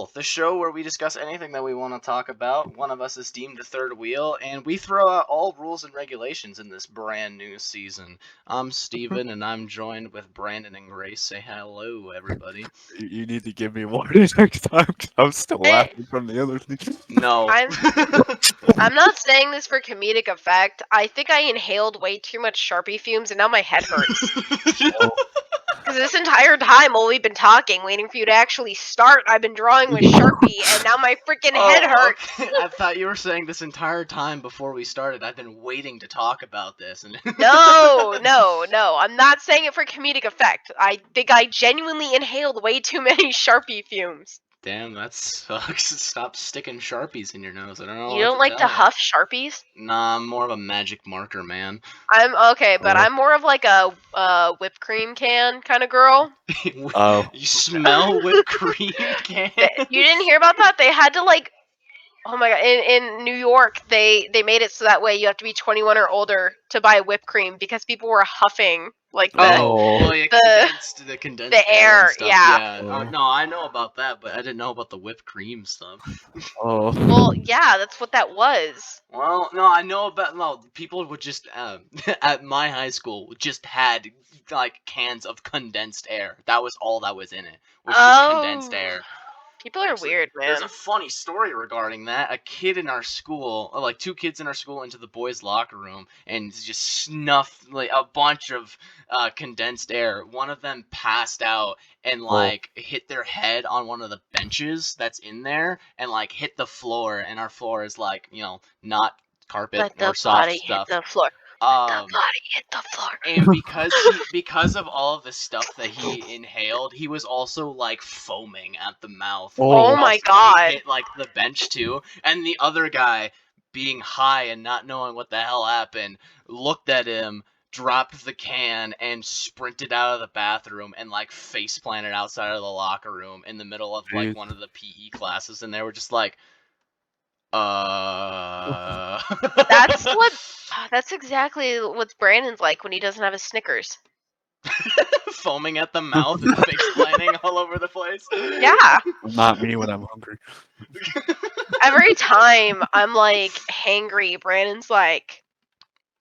Wheel, the show where we discuss anything that we want to talk about. One of us is deemed the third wheel, and we throw out all rules and regulations in this brand new season. I'm Steven, and I'm joined with Brandon and Grace. Say hello, everybody. You need to give me warning next time 'cause I'm still Hey. laughing from the other thing. No. I'm not saying this for comedic effect. I think I inhaled way too much Sharpie fumes and now my head hurts. Because this entire time while we've been talking, waiting for you to actually start, I've been drawing with Sharpie and now my freaking head hurts. Okay. I thought you were saying this entire time before we started, I've been waiting to talk about this. And No. I'm not saying it for comedic effect. I think I genuinely inhaled way too many Sharpie fumes. Damn, that sucks. Stop sticking Sharpies in your nose. I don't know. You don't like to tell you. huff Sharpies? Nah, I'm more of a magic marker man. I'm okay, but I'm more of like a whipped cream can kind of girl. Oh. You smell whipped cream can? You didn't hear about that? They had to like, oh my god, in New York, they made it so that way you have to be 21 or older to buy whipped cream because people were huffing like the condensed air, and stuff. yeah. No, I know about that, but I didn't know about the whipped cream stuff. Oh. Well, yeah, that's what that was. Well, no, I know about people would just at my high school just had like cans of condensed air. That was all that was in it. Was just condensed air. People are weird, man. There's a funny story regarding that. A kid in our school, like two kids in our school, into the boys' locker room and just snuffed like a bunch of condensed air. One of them passed out and like hit their head on one of the benches that's in there and like hit the floor. And our floor is like not carpet or soft stuff. Hit the floor. The body hit the floor. And because of all of the stuff that he inhaled, he was also like foaming at the mouth. Oh my god! He hit like the bench too, and the other guy, being high and not knowing what the hell happened, looked at him, dropped the can, and sprinted out of the bathroom and like face planted outside of the locker room in the middle of like one of the PE classes, and they were just like. That's exactly what Brandon's like when he doesn't have his Snickers. Foaming at the mouth and face planting all over the place. Yeah. Not me when I'm hungry. Every time I'm like hangry, Brandon's like,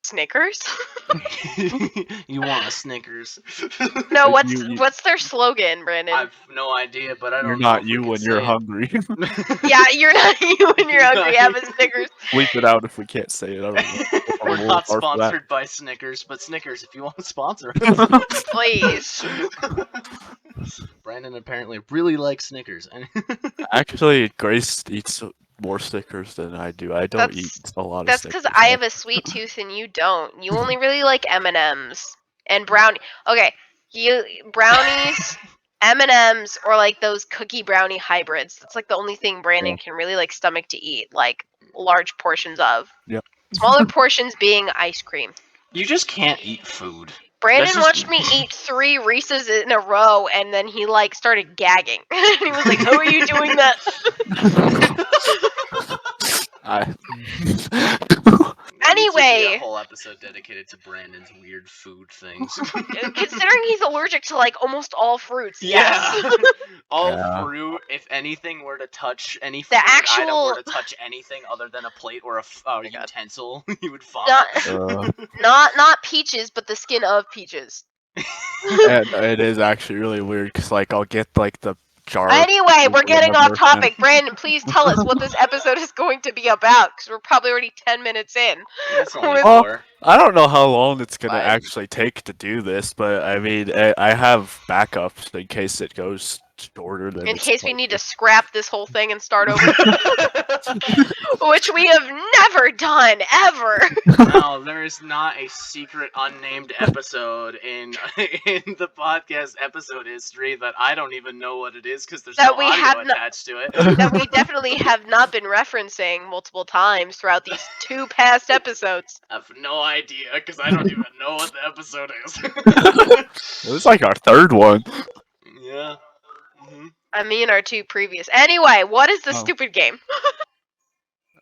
Snickers? You want a Snickers? No, what's their slogan, Brandon? I've no idea, but I don't. You're know not you when you're hungry. Yeah, you're not you when you're hungry. Have a Snickers. Bleep it out if we can't say it. I don't know. We're not sponsored by Snickers, but Snickers, if you want to sponsor us, please. Brandon apparently really likes Snickers. Actually, Grace eats more Snickers than I do. I don't eat a lot of Snickers. That's because I have a sweet tooth and you don't. You only really like M&Ms and brownie. Okay, brownies, M&Ms, or like those cookie brownie hybrids. That's like the only thing Brandon can really like stomach to eat, like large portions of. Yep. Smaller portions being ice cream. You just can't eat food. Brandon watched me eat 3 Reese's in a row, and then he like started gagging. He was like, "How are you doing that?" Anyway, a whole episode dedicated to Brandon's weird food things. Considering he's allergic to like almost all fruits, yes. All fruit. If anything were to touch any food item were to touch anything other than a plate or a utensil, he would vomit. Not peaches, but the skin of peaches. And it is actually really weird because like I'll get like the jar. Anyway, we're getting off topic. Brandon, please tell us what this episode is going to be about because we're probably already 10 minutes in. I don't know how long it's gonna actually take to do this, but I mean, I have backups in case it goes shorter than. In case we need to scrap this whole thing and start over, which we have never done ever. No, there is not a secret unnamed episode in the podcast episode history that I don't even know what it is because there's no audio attached to it. That we definitely have not been referencing multiple times throughout these 2 past episodes. I have no idea because I don't even know what the episode is. It was like our 3rd one. Yeah. I mean, our 2 previous. Anyway, what is the stupid game?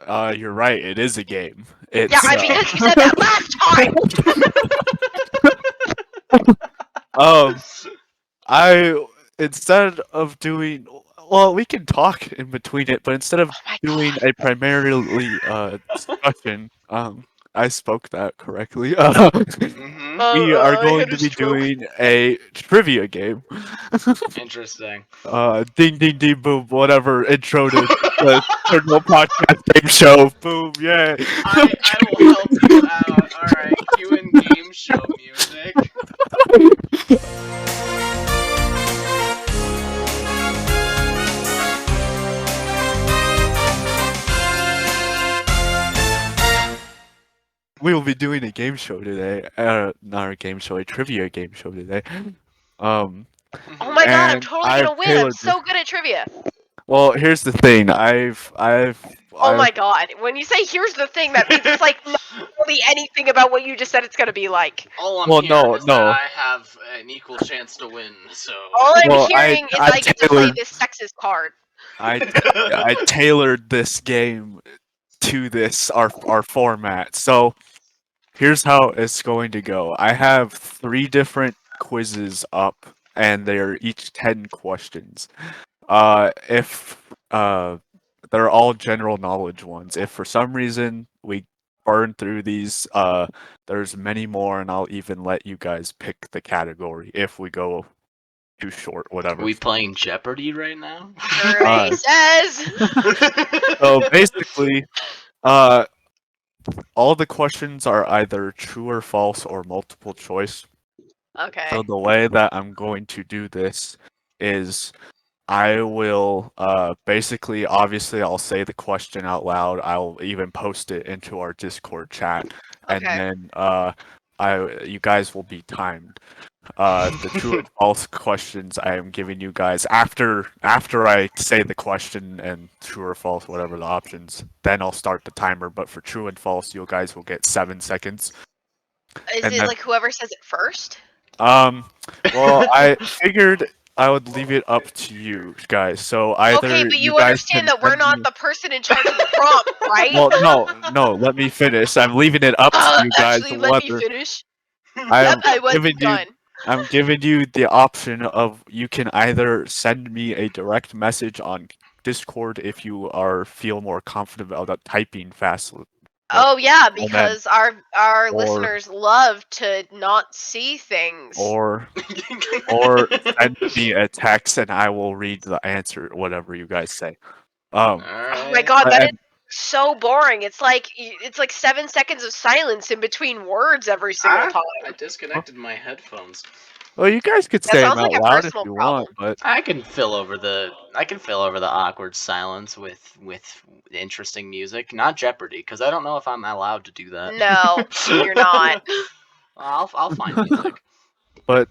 You're right. It is a game. It's, because you said that last time. instead of doing Well, we can talk in between it, but instead of Oh my doing god. a primarily discussion, I spoke that correctly. Mm-hmm. We are I going had to a be stroke. doing a trivia game. Interesting. Ding ding ding boom, whatever intro to the Eternal Podcast Game Show. Boom, yay. I will help you out. All right, cue in game show music. We will be doing a game show today. Not a game show, a trivia game show today. Um, Oh Mhm. my god, I'm and totally I've gonna win. I'm tailored this. so good at trivia. Well, here's the thing. Oh I've my god. When you say here's the thing, that means it's like not really anything about what you just said it's gonna be like. All I'm well, hearing no, is that no. I have an equal chance to win. So. All I'm Well, hearing is I I get to play tailored this sexist card. I tailored this game to this our format. So here's how it's going to go. I have 3 different quizzes up, and they are each 10 questions. If they're all general knowledge ones. If for some reason we burn through these, there's many more, and I'll even let you guys pick the category if we go too short, whatever. We playing Jeopardy right now? Survey says. So basically, uh, all the questions are either true or false or multiple choice. Okay. So the way that I'm going to do this is I will basically obviously I'll say the question out loud. I'll even post it into our Discord chat, and Okay. then you guys will be timed. The true and false questions I am giving you guys after I say the question and true or false, whatever the options. Then I'll start the timer. But for true and false, you guys will get 7 seconds. Is And it then like whoever says it first? well, I figured I would leave it up to you guys. So Okay, either but you you guys understand can that we're send not me. the person in charge of the prompt, right? Well, no, let me finish. I'm leaving it up to you guys Actually, let me whether finish. I Yep, am I was giving you done. I'm giving you the option of you can either send me a direct message on Discord if you feel more confident about typing fast. Oh yeah, And then because our or listeners love to not see things. or send me a text and I will read the answer, whatever you guys say. Oh my Alright. god, that is And so boring. It's like 7 seconds of silence in between words every single time. I disconnected my headphones. well, you guys could That say them sounds like out a loud if personal you problem. want, but I can fill over the awkward silence with interesting music. Not Jeopardy, because I don't know if I'm allowed to do that. No, you're not. I'll find music.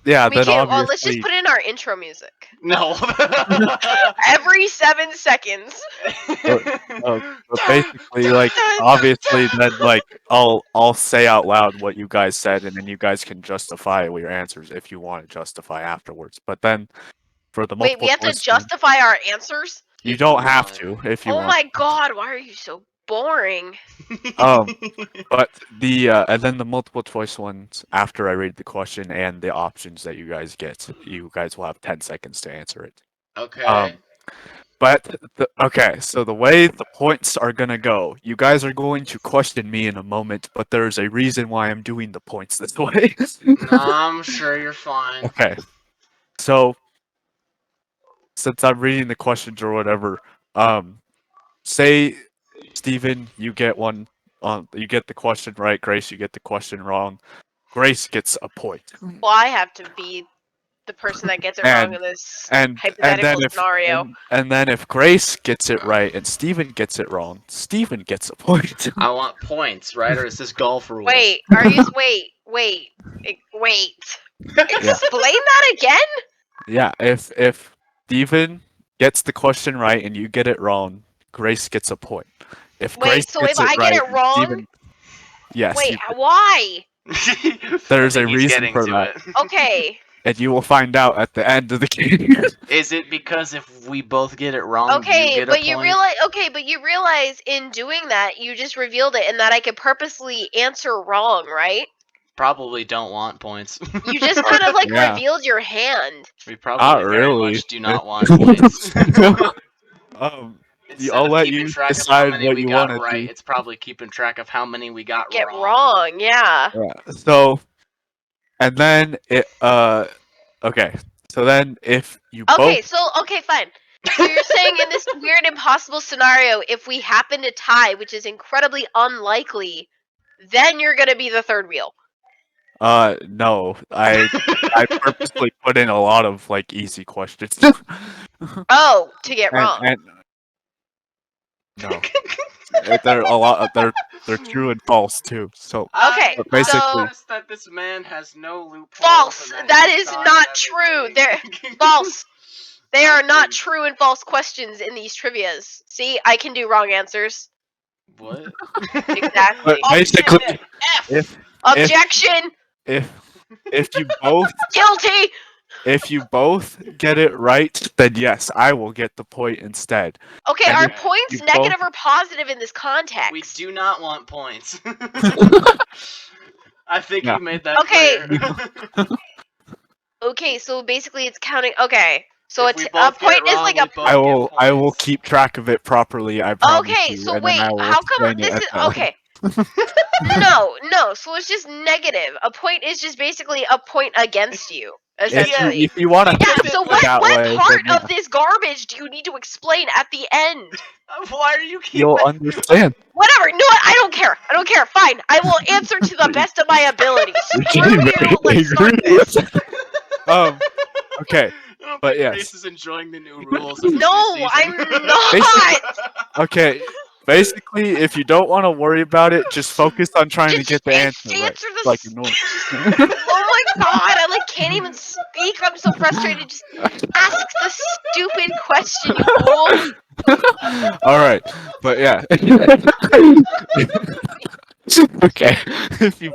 yeah, We then can't. Well, let's just obviously put in our intro music No. every 7 seconds. but basically, like, obviously, then, like, I'll say out loud what you guys said, and then you guys can justify your answers if you want to justify afterwards. But then, for the Wait, we multiple have to choice one, justify our answers? you If you don't have want. to if you Oh want. my god, why are you so boring? But and then the multiple choice ones after I read the question and the options that you guys get, you guys will have 10 seconds to answer it. Okay. But okay, so the way the points are gonna go, you guys are going to question me in a moment, but there's a reason why I'm doing the points this way. I'm sure you're fine. Okay, so since I'm reading the questions or whatever, say Steven, you get one you get the question right. Grace, you get the question wrong. Grace gets a point. Well, I have to be the person that gets it wrong in this And then hypothetical scenario. and then if Grace gets it right and Steven gets it wrong, Steven gets a point. I want points, right? Or is this golf rules? Wait, are you? Wait. Explain that again. Yeah, if Steven gets the question right and you get it wrong, Grace gets a point. If Wait, Grace so gets if I it get right it and wrong, Steven, yes, wait, you, why? there's I a think he's reason getting for to that, it. Okay. and you will find out at the end of the game. Is it because if we both get it wrong, you Okay, get a but point? you realize in doing that you just revealed it and that I could purposely answer wrong, right? probably don't want points. You just kind of like Yeah. revealed your hand. We Not probably very really. much do not want points. I'll Instead of let keeping you track of how decide many what we you got want to right, do. it's probably keeping track of how many we got Get wrong. wrong, yeah. Yeah. So, and then okay. So then if you Okay, both so fine. So you're saying in this weird impossible scenario, if we happen to tie, which is incredibly unlikely, then you're gonna be the third wheel. no, I purposely put in a lot of like easy questions. Oh, to get wrong. and no, they're a lot. They're true and false too. So Okay, but I basically, noticed that this man has no loopholes. false. And That he is caught not true. everything. They're false. They I are not think- true and false questions in these trivias. See, I can do wrong answers. What? Exactly. but basically, F. if Objection. if if you both Guilty. get it right, then yes, I will get the point instead. Okay, And are if points you negative or positive in this context? We do not want points. I think Yeah. you made that Okay. clear. Okay, so basically it's counting. Okay, so If we a both get point it is wrong, like we a. both I will get I will points. keep track of it properly, I promise Okay, you, so and then wait, I will how come explain it this at is the okay? No, so it's just negative. A point is just basically a point against you, essentially. if you want to Yeah, think so of it that what way, part then of this garbage do you need to explain at the end? Why are you keeping? you'll understand. Whatever, no, I don't care. I don't care. Fine, I will answer to the best of my ability. You're Screw getting you, very let's start angry. this. Okay, I don't but think yes. Grace is enjoying the new rules of this No, new season. I'm not! Okay, basically, if you don't want to worry about it, just focus on trying to get the answer right. answer this. Like normal. Oh my god, I like can't even speak. I'm so frustrated. Just ask the stupid question, you fool. All right, but yeah. Okay, if you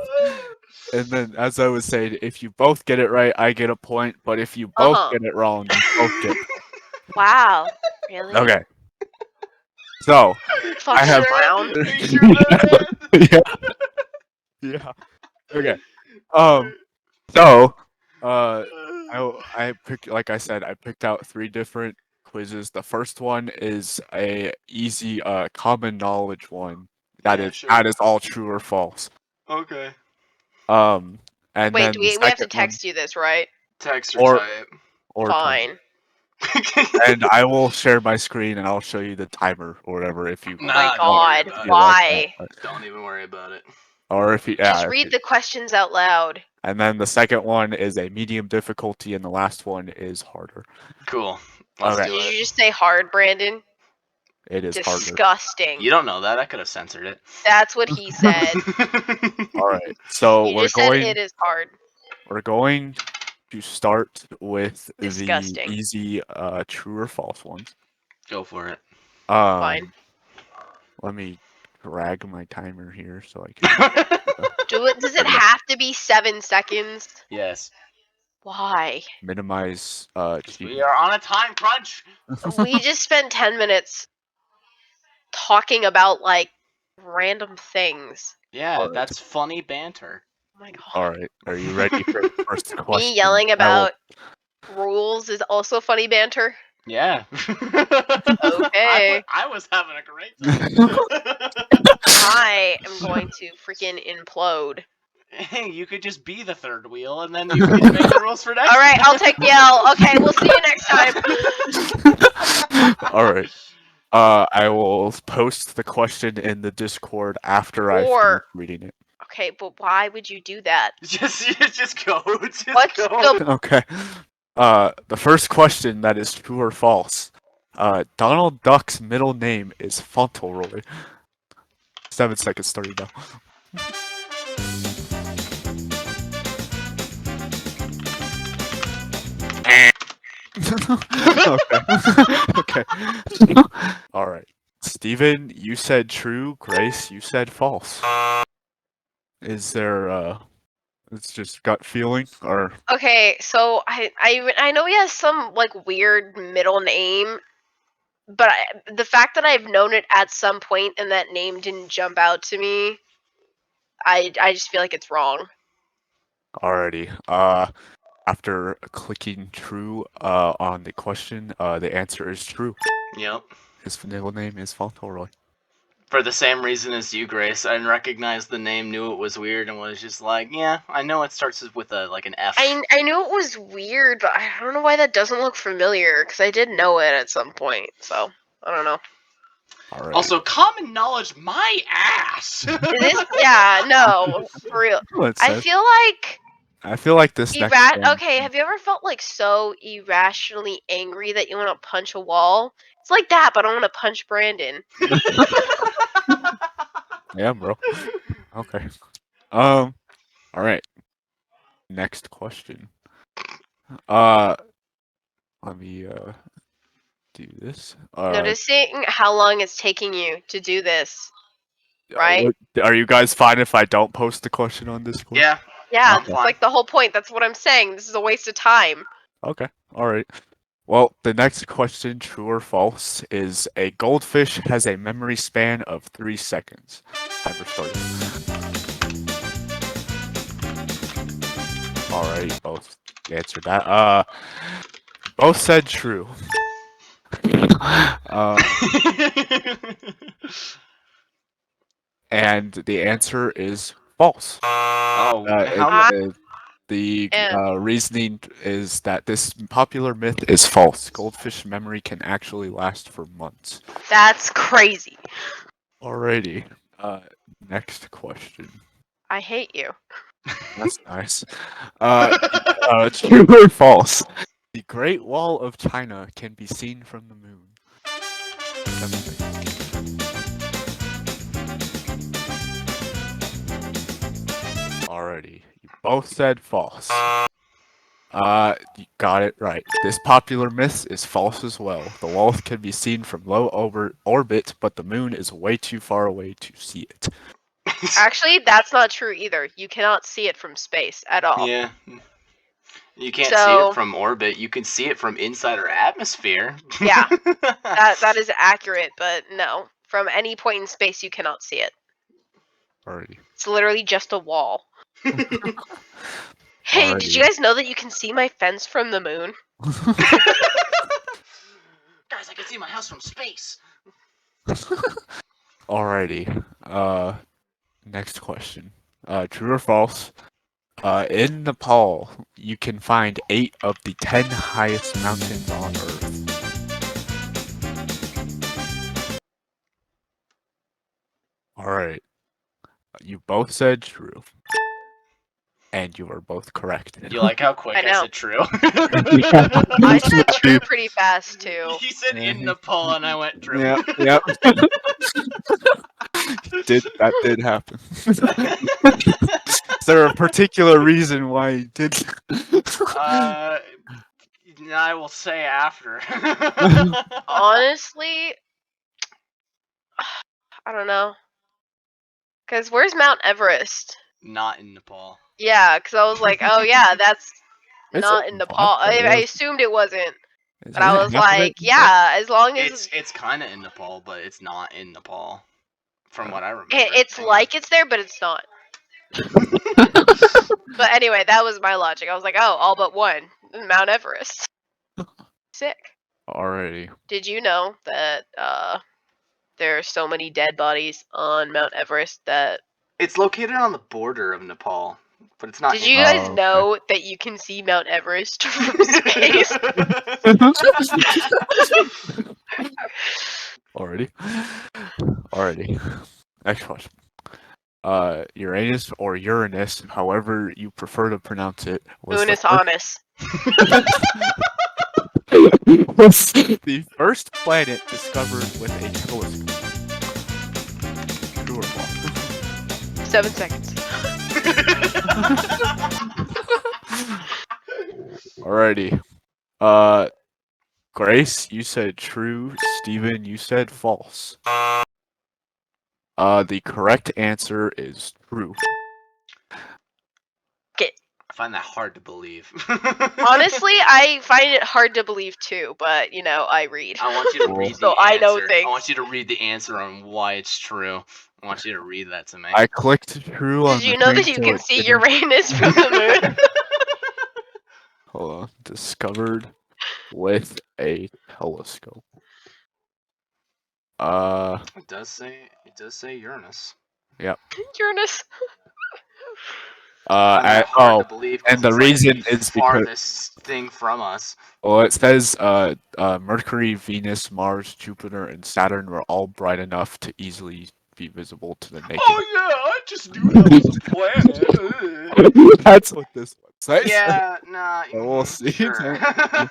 and then as I was saying, if you both get it right, I get a point. But if you both Uh-huh. get it wrong, you both get. Wow. Really? Okay. So Fucking I have. clown. Yeah. Yeah. Okay. So, I picked, like I said, I picked out 3 different quizzes. The first one is a easy, common knowledge one. That Yeah, is sure. that is all true or false. Okay. And Wait, then the we have to second one, text you this, right? Text or type. or type. Fine. And I will share my screen and I'll show you the timer or whatever if you Oh my Nah, don't worry god, about it. feel like that. why? Don't even worry about it. Or if you Just if read you- the questions out loud. And then the second one is a medium difficulty, and the last one is harder. Cool. Let's Okay. do Did it. you just say hard, Brandon? It is harder. Disgusting. You don't know that. I could have censored it. That's what he said. All right. So You just said it is hard. we're going to start with Disgusting. the easy true or false ones. Go for it. Fine. Let me drag my timer here so I can Does it have to be 7 seconds? Yes. Why? minimize We cheating. are on a time crunch. We just spent 10 minutes talking about like random things. Yeah, Alright. that's funny banter. Oh my god. All right. Are you ready for the first question? Me yelling I will- about rules is also funny banter. Yeah. Okay. I was having a great time. I am going to freaking implode. Hey, you could just be the third wheel, and then you can make the rules for next. All right, I'll take the L. Okay, we'll see you next time. All right. I will post the question in the Discord after I finish Or- reading it. Okay, but why would you do that? Just go. Just What's go. the Okay. The first question that is true or false. Donald Duck's middle name is Fauntleroy. 7 seconds starting now. Okay. Okay. All right. Steven, you said true. Grace, you said false. Is there it's just gut feeling or Okay, so I know he has some like weird middle name, but the fact that I've known it at some point and that name didn't jump out to me, I just feel like it's wrong. Alrighty. After clicking true on the question, the answer is true. Yep. His middle name is Fauntleroy. For the same reason as you, Grace, I recognized the name, knew it was weird, and was just like, yeah, I know it starts with an F. I knew it was weird, but I don't know why that doesn't look familiar, because I did know it at some point, so I don't know. Alright. Also, common knowledge, my ass! Yeah, no, for real. I feel like this next one. Okay, have you ever felt like so irrationally angry that you want to punch a wall? It's like that, but I want to punch Brandon. Yeah, bro. Okay. Alright. Next question. Let me do this. Noticing how long it's taking you to do this, right? Are you guys fine if I don't post the question on Discord? Yeah. Yeah, I'm that's fine. like the whole point. That's what I'm saying. This is a waste of time. Okay. Alright. Well, the next question, true or false, is a goldfish has a memory span of 3 seconds. Never started. Alright, both answered that. Both said true. And the answer is false. Oh, The And reasoning is that this popular myth is false. Goldfish memory can actually last for months. that's crazy. Alrighty. Next question. I hate you. That's nice. True or false? The Great Wall of China can be seen from the moon. 7 seconds. Alrighty. You both said false. You got it right. This popular myth is false as well. The wall can be seen from low orbit, but the moon is way too far away to see it. Actually, that's not true either. You cannot see it from space at all. Yeah. You can't see it from orbit. You can see it from inside our atmosphere. Yeah. That is accurate, but no. From any point in space, you cannot see it. Alrighty. It's literally just a wall. Hey, did you guys know that you can see my fence from the moon? Guys, I can see my house from space. Alrighty. Next question. True or false? In Nepal, you can find 8 of the 10 highest mountains on Earth. Alright. You both said true. And you are both correct. You like how quick I said true? I said true pretty fast too. He said in Nepal, and I went true. Yep. That did happen. Is there a particular reason why you did? I will say after. Honestly, I don't know. Cause where's Mount Everest? Not in Nepal. Yeah, cause I was like, oh yeah, that's It's not in Nepal. I assumed it wasn't, but I was like, it? yeah, as long as It's kind of in Nepal, but it's not in Nepal, from what I remember. it's like it's there, but it's not. But anyway, that was my logic. I was like, oh, all but one, Mount Everest. Sick. Alrighty. Did you know that there are so many dead bodies on Mount Everest that it's located on the border of Nepal, but it's not. Did you guys know that you can see Mount Everest from space? Alrighty. Next question. Uranus or Uranus, however you prefer to pronounce it, was the first planet discovered with a telescope. True or false? 7 seconds. Alrighty. Grace, you said true. Steven, you said false. The correct answer is true. Okay. find that hard to believe. Honestly, I find it hard to believe too, but I read. I want you to read So the I know answer. things. I want you to read the answer on why it's true. I want you to read that to me. I clicked true on Did the you know thing, that you so can it see didn't- Uranus from the moon? Hold on. Discovered with a telescope. It does say Uranus. Yep. Uranus. I find that hard to believe because and the it's like reason the is because farthest thing from us. well, it says Mercury, Venus, Mars, Jupiter, and Saturn were all bright enough to easily be visible to the naked. Oh yeah, I just knew that was a planet. That's what this one says. Yeah, nah. So we'll see. Sure.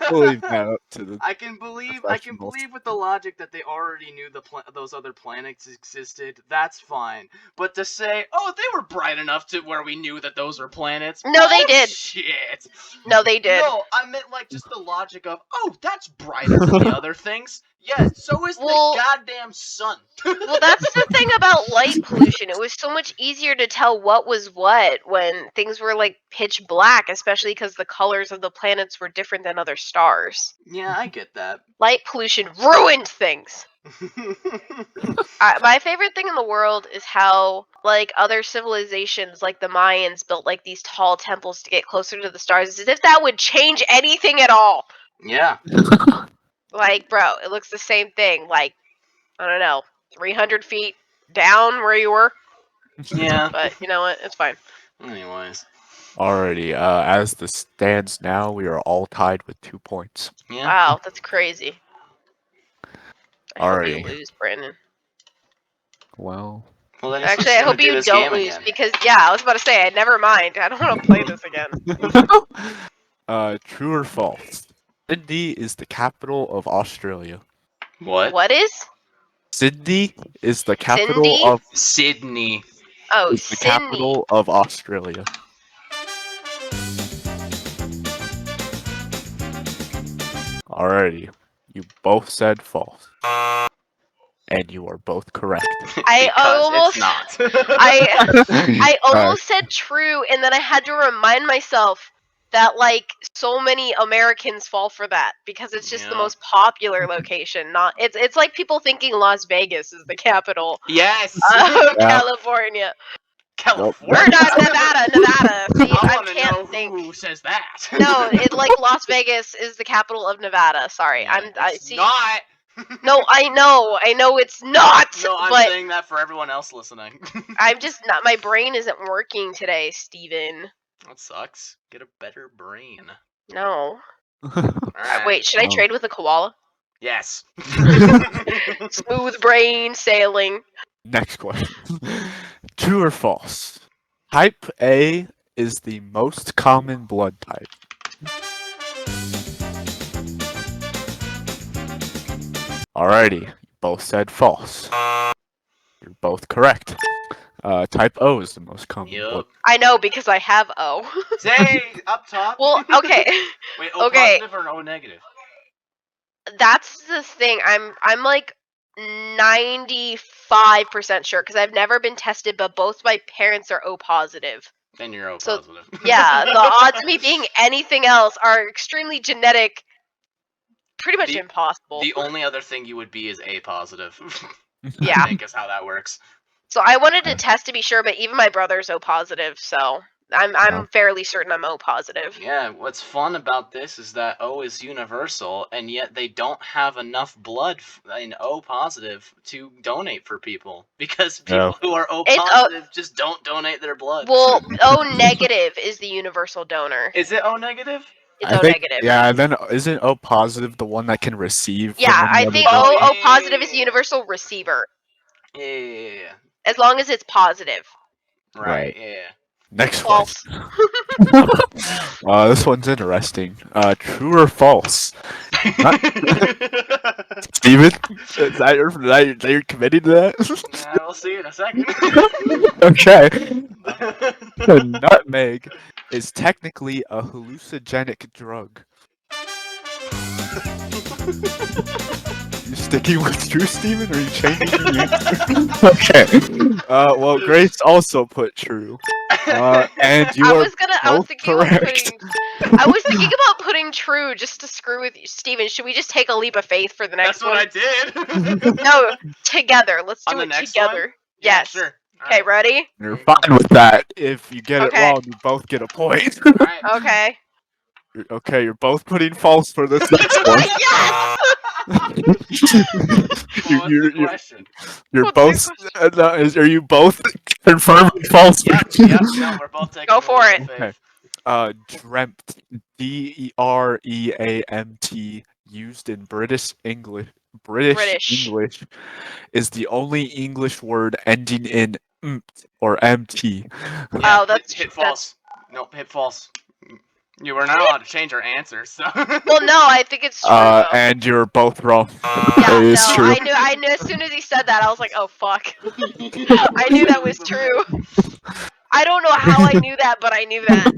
We'll leave that up to the I can believe professionals. with the logic that they already knew those other planets existed. That's fine. But to say, "Oh, they were bright enough to where we knew that those were planets." No, they did. Shit. No, they did. No, I meant like just the logic of, "Oh, that's brighter than the other things." Yeah, so is Well- the goddamn sun. Well, that's the thing about light pollution. It was so much easier to tell what was what when things were like pitch black, especially because the colors of the planets were different than other stars. Yeah, I get that. Light pollution ruined things. My favorite thing in the world is how, like, other civilizations, like the Mayans, built like these tall temples to get closer to the stars, as if that would change anything at all. Yeah. Like, bro, it looks the same thing. Like, I don't know, 300 feet down where you were. Yeah. But you know what? It's fine. Anyways. Alrighty, as this stands now, we are all tied with 2 points. Yeah. Wow, that's crazy. I hope Alrighty. you lose, Brandon. Well, Well, then Actually, I hope you don't lose because, yeah, I was about to say, never mind. I don't want to play this again. true or false? Sydney is the capital of Australia. What? What is? Sydney is the capital Cindy? of Sydney. Oh, is the Sydney. capital of Australia. Alrighty, you both said false, and you are both correct. I almost, it's not. I almost said true, and then I had to remind myself that like so many Americans fall for that because it's just the Yeah. most popular location. Not it's like people thinking Las Vegas is the capital Yes. of Yeah. California. California. Or not Nevada. See, I I want to can't know think. who says that. No, it like Las Vegas is the capital of Nevada. Sorry, Yeah, I it's see. not. No, I know it's not. No, I'm but saying that for everyone else listening. I'm just not. My brain isn't working today, Steven. That sucks. Get a better brain. No. Alright. Wait, should I Oh. trade with a koala? Yes. Smooth brain sailing. Next question. True or false? Type A is the most common blood type. Alrighty, you both said false. You're both correct. Type O is the most common blood. Yup. I know because I have O. Say up top. Well, okay. Wait, O okay. positive or O negative? That's the thing. I'm like 95% sure because I've never been tested, but both my parents are O positive. Then you're O So, positive. Yeah, the odds of me being anything else are extremely genetic. Pretty much impossible. The only other thing you would be is A positive. Yeah. I think is how that works. So I wanted to test to be sure, but even my brother's O positive, so I'm Wow. fairly certain I'm O positive. Yeah, what's fun about this is that O is universal, and yet they don't have enough blood in O positive to donate for people because people who are O It's positive just don't donate their blood. Well, O negative is the universal donor. Is it O negative? It's I O think, negative. yeah, then isn't O positive the one that can receive? Yeah, from I another think blood? O positive is the universal receiver, Yeah. as long as it's positive. Right. Right. Yeah. Next one. False. This one's interesting. True or false? Steven? Is that you're committing to that? Yeah, we'll see in a second. Okay. The nutmeg is technically a hallucinogenic drug. You sticking with true, Steven, or are you changing your answer? Okay. Well, Grace also put true. And you I are was both thinking about correct. I was thinking about putting true just to screw with you. Steven, should we just take a leap of faith for the next That's what one? I did. No, together. Let's On do the it next together. one? Yeah, Yes. sure. Okay, Alright. ready? You're fine with that. If you get it Okay. wrong, you both get a point. Alright. Okay. Okay, you're both putting false for this next one. Yes! Well, what's the You're question? you're What's the both. question? No, are you both confirming false? Yep, no, we're both taking Go the for leap it. of Okay. faith. Dreamt. Dreamt, used in British English. British British. English is the only English word ending in mt or mt. Yeah, Oh, that's hit that's. false. Nope, hit false. You were not allowed to change our answer, so. Well, no, I think it's true though. And you're both wrong. Yeah, It is no, true. I knew as soon as he said that, I was like, oh fuck. I knew that was true. I don't know how I knew that, but I knew that.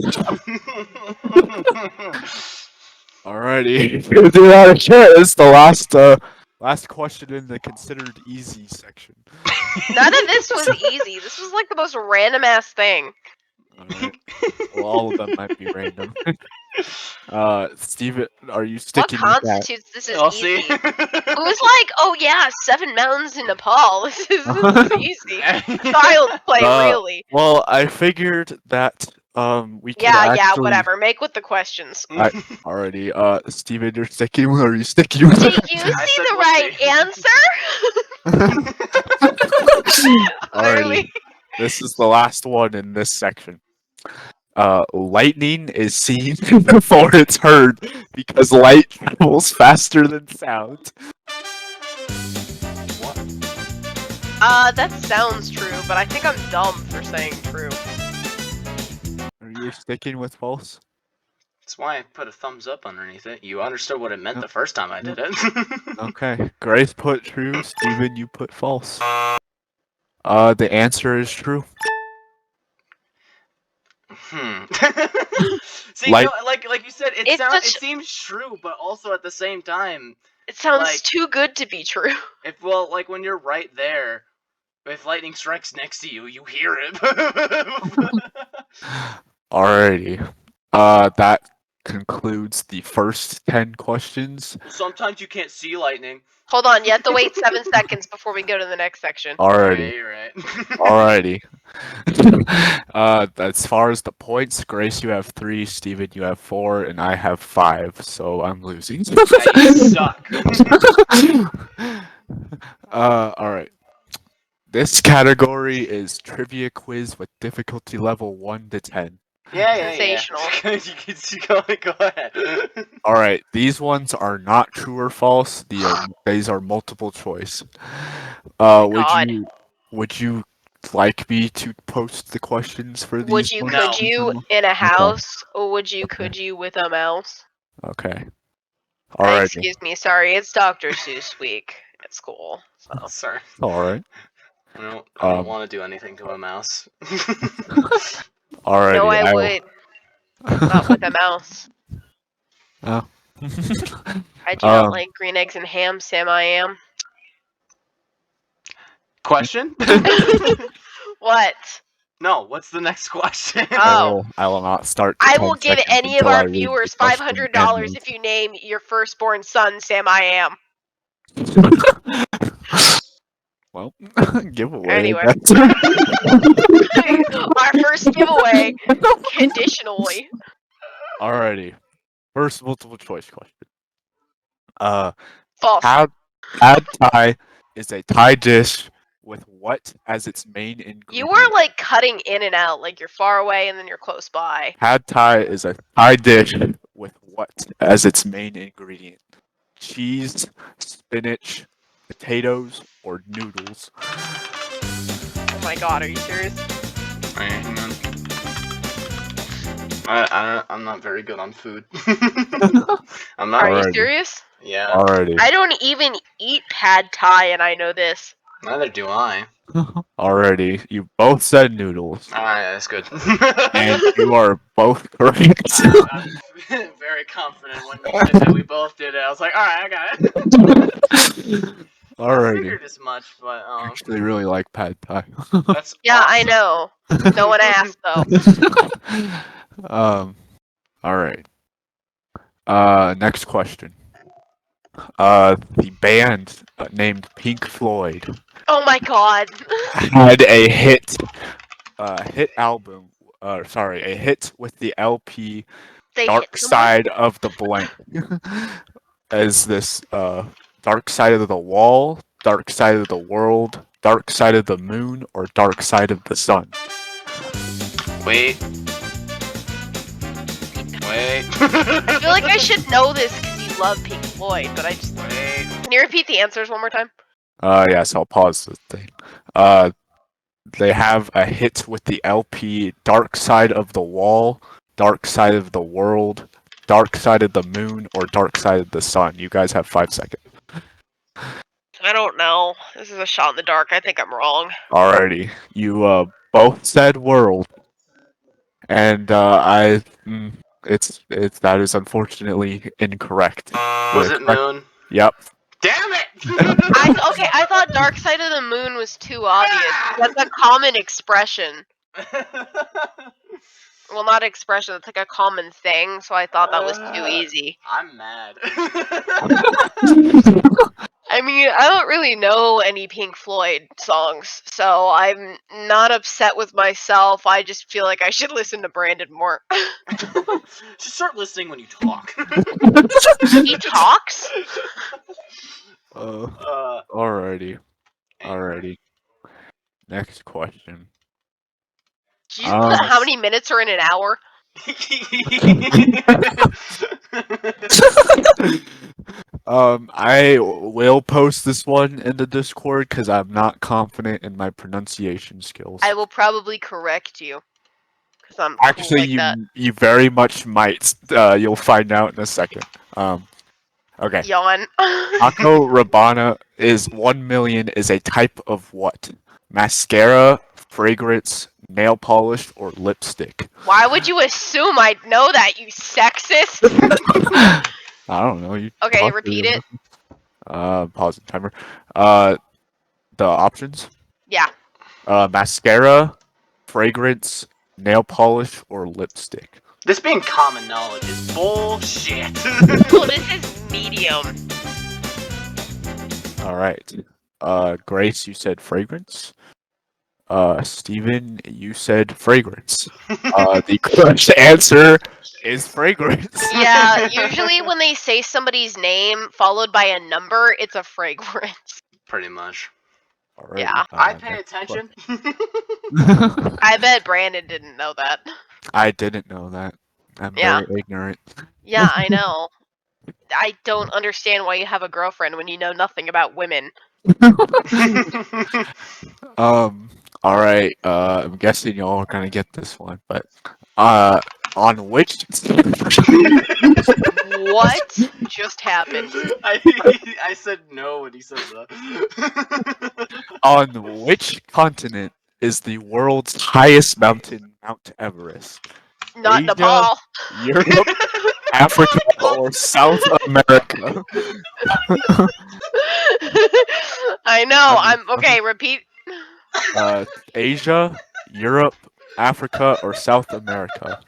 Alrighty. Do that again. It's the last question in the considered easy section. None of this was easy. This was like the most random ass thing. Alright. Well, all of them might be random. Steven, are you What sticking with that? constitutes this as We'll easy? see. Who's like, oh yeah, 7 mountains in Nepal. This is easy. Child's play, really. Well, I figured that we could Yeah, actually whatever. Make with the questions. already. Steven, you're sticking with, or are you sticking with Do it? you I see said the we'll right see. answer? Alrighty. Clearly. This is the last one in this section. Lightning is seen before it's heard because light travels faster than sound. That sounds true, but I think I'm dumb for saying true. Are you sticking with false? That's why I put a thumbs up underneath it. You understood what it meant Yep. the first time I did it. Okay. Grace put true. Steven, you put false. The answer is true. See, Like- no, like you said, it It's it such- seems true, but also at the same time, It sounds Like- too good to be true. like when you're right there, if lightning strikes next to you, you hear it. Alrighty. That concludes the first 10 questions. Sometimes you can't see lightning. Hold on, you have to wait 7 seconds before we go to the next section. Alrighty. Yeah, you're right. Alrighty. As far as the points, Grace, you have 3, Steven, you have 4, and I have 5, so I'm losing. Yeah, you suck. Alright. This category is trivia quiz with difficulty level 1 to 10. Yeah. Sensational. Go ahead. Alright, these ones are not true or false. These are multiple choice. God. Would you like me to post the questions for these? Would you, ones? could you, in a house, or would you, could you with a mouse? Okay. Alrighty. Excuse me, sorry, it's Dr. Seuss week at school. So. Sorry. Alright. I don't want to do anything to a mouse. Alrighty. No, I would. Not with a mouse. Oh. I do not like green eggs and ham, Sam I am. Question? What? No, what's the next question? Oh. I will not start. the I 10 will give seconds any of until I our read the viewers question $500 and if you name your firstborn son Sam I am. Well, giveaway. Anyway. that's- Our first giveaway, conditionally. Alrighty. First multiple choice question. False. Pad Thai is a Thai dish with what as its main ingredient? You were like cutting in and out, like you're far away and then you're close by. Pad Thai is a Thai dish with what as its main ingredient? Cheese, spinach, potatoes, or noodles? Oh my god, are you serious? Alright, hang on. I'm not very good on food. I'm not. Are you Alrighty. serious? Yeah. Alrighty. I don't even eat pad thai and I know this. Neither do I. Already, you both said noodles, Alright, that's good. and you are both correct. I'm very confident when you said that we both did it. I was like, alright, I got it. I Alrighty. figured as much, but I actually really like pad thai. that's Yeah, I awesome. know. No one asked though. Alright. Next question. The band named Pink Floyd Oh my god. had a hit album. Sorry, a hit with the LP They hit Dark someone? Side of the Blank. As this Dark Side of the Wall, Dark Side of the World, Dark Side of the Moon, or Dark Side of the Sun. Wait. I feel like I should know this because you love Pink Floyd, but I just. Wait. Can you repeat the answers one more time? Yes, I'll pause the thing. They have a hit with the LP Dark Side of the Wall, Dark Side of the World, Dark Side of the Moon, or Dark Side of the Sun. You guys have 5 seconds. I don't know. This is a shot in the dark. I think I'm wrong. Alrighty. You both said World. And that is unfortunately incorrect. Was it Correct- Moon? Yep. Damn it! I thought Dark Side of the Moon was too obvious. That's a common expression. Well, not expression. It's like a common thing. So I thought that was too easy. I'm mad. I mean, I don't really know any Pink Floyd songs, so I'm not upset with myself. I just feel like I should listen to Brandon more. Just start listening when you talk. He talks? Alrighty. Alrighty. Next question. Did you put how many minutes are in an hour? I will post this one in the Discord because I'm not confident in my pronunciation skills. I will probably correct you. Because I'm Actually, cool like that. you very much might. You'll find out in a second. Okay. Yawn. Taco Rabana is 1 million is a type of what? Mascara, fragrance, nail polish, or lipstick? Why would you assume I'd know that, you sexist? I don't know. You Okay, talk repeat to- it. Pause the timer. The options? Yeah. Mascara, fragrance, nail polish, or lipstick. This being common knowledge is bullshit. Well, this is medium. All right. Grace, you said fragrance. Steven, you said fragrance. The correct answer is fragrance. Yeah, usually when they say somebody's name followed by a number, it's a fragrance. Pretty much. Alright, Yeah. I pay next attention. question. I bet Brandon didn't know that. I didn't know that. I'm Yeah. very ignorant. Yeah, I know. I don't understand why you have a girlfriend when you know nothing about women. Alright, I'm guessing y'all are gonna get this one, but on which What just happened? I said no when he said that. on which continent is the world's highest mountain Mount Everest? Not Asia, Nepal. Europe, Africa, or South America? I know. I'm okay. Repeat. Asia, Europe, Africa, or South America?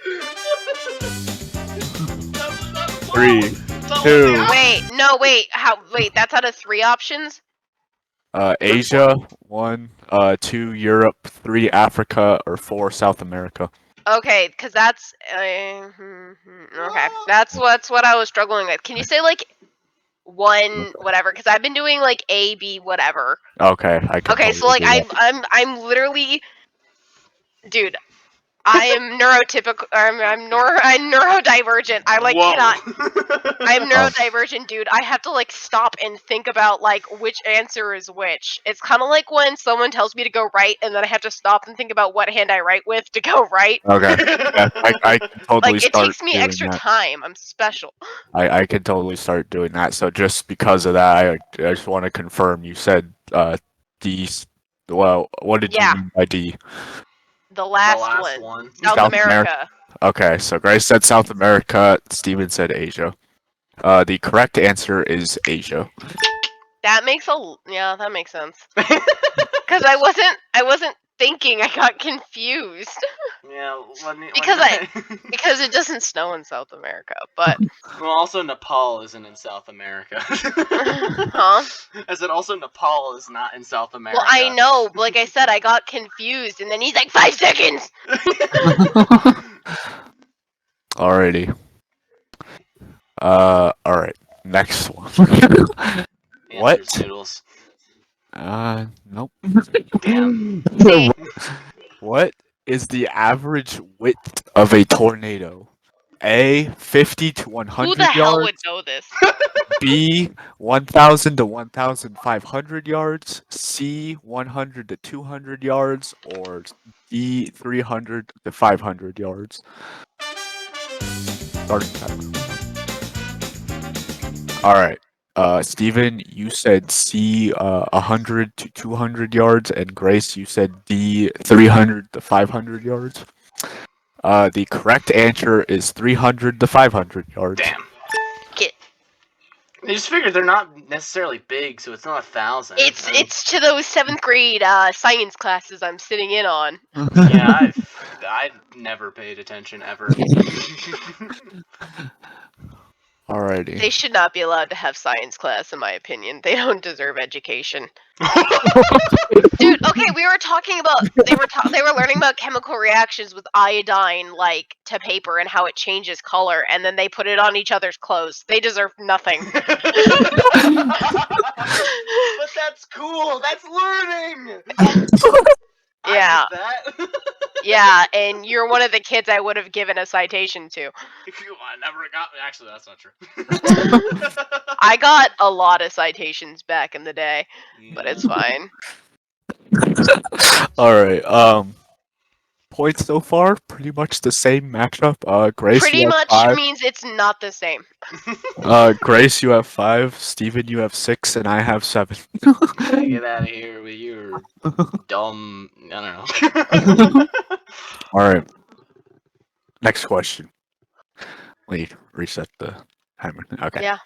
3, 2. Wait. No. Wait. How? Wait. That's out of 3 options. Asia, 1, 2, Europe, 3, Africa, or 4, South America. Okay, because that's okay. That's what I was struggling with. Can you say like 1 whatever? Because I've been doing like A, B, whatever. Okay, I can. Okay, so like I'm literally, dude. I am neurotypical. I'm neurodivergent. I like cannot. I'm neurodivergent, dude. I have to like stop and think about like which answer is which. It's kind of like when someone tells me to go right, and then I have to stop and think about what hand I write with to go right. Okay, yeah, I can totally Like it start takes me doing extra that. time. I'm special. I can totally start doing that. So just because of that, I just want to confirm you said D. Well, what did Yeah. you mean by D? The last, last one. one. South South America. Okay, so Grace said South America. Steven said Asia. The correct answer is Asia. That makes that makes sense. Because I wasn't thinking. I got confused Yeah, because it doesn't snow in South America. But well, also Nepal isn't in South America. huh? I said also Nepal is not in South America. Well, I know. But like I said, I got confused, and then he's like 5 seconds. Alrighty. Alright. Next one. What? Answers noodles. Nope. Damn. See, What is the average width of a tornado? A, 50 to who the 100 hell would yards. know this? B, 1,000 to 1,500 yards. C, 100 to 200 yards. Or D, 300 to 500 yards. Starting timer. Alright. Steven, you said C, 100 to 200 yards. And Grace, you said D, 300 to 500 yards. The correct answer is 300 to 500 yards. Damn. Get- I just figured they're not necessarily big, so it's not 1,000. It's to those 7th grade science classes I'm sitting in on. Yeah, I've never paid attention ever. Alrighty. They should not be allowed to have science class, in my opinion. They don't deserve education. Dude, okay, we were talking about they were learning about chemical reactions with iodine, like to paper, and how it changes color, and then they put it on each other's clothes. They deserve nothing. But that's cool. That's learning. Yeah. I get that. Yeah, and you're one of the kids I would have given a citation to. I never got. Actually, that's not true. I got a lot of citations back in the day, but it's fine. Alright, points so far, pretty much the same matchup. Grace, Pretty you have much 5. means it's not the same. Grace, you have 5. Steven, you have 6, and I have 7. Get out of here with your dumb. I don't know. Alright. Next question. Let me reset the timer. Okay. Yeah,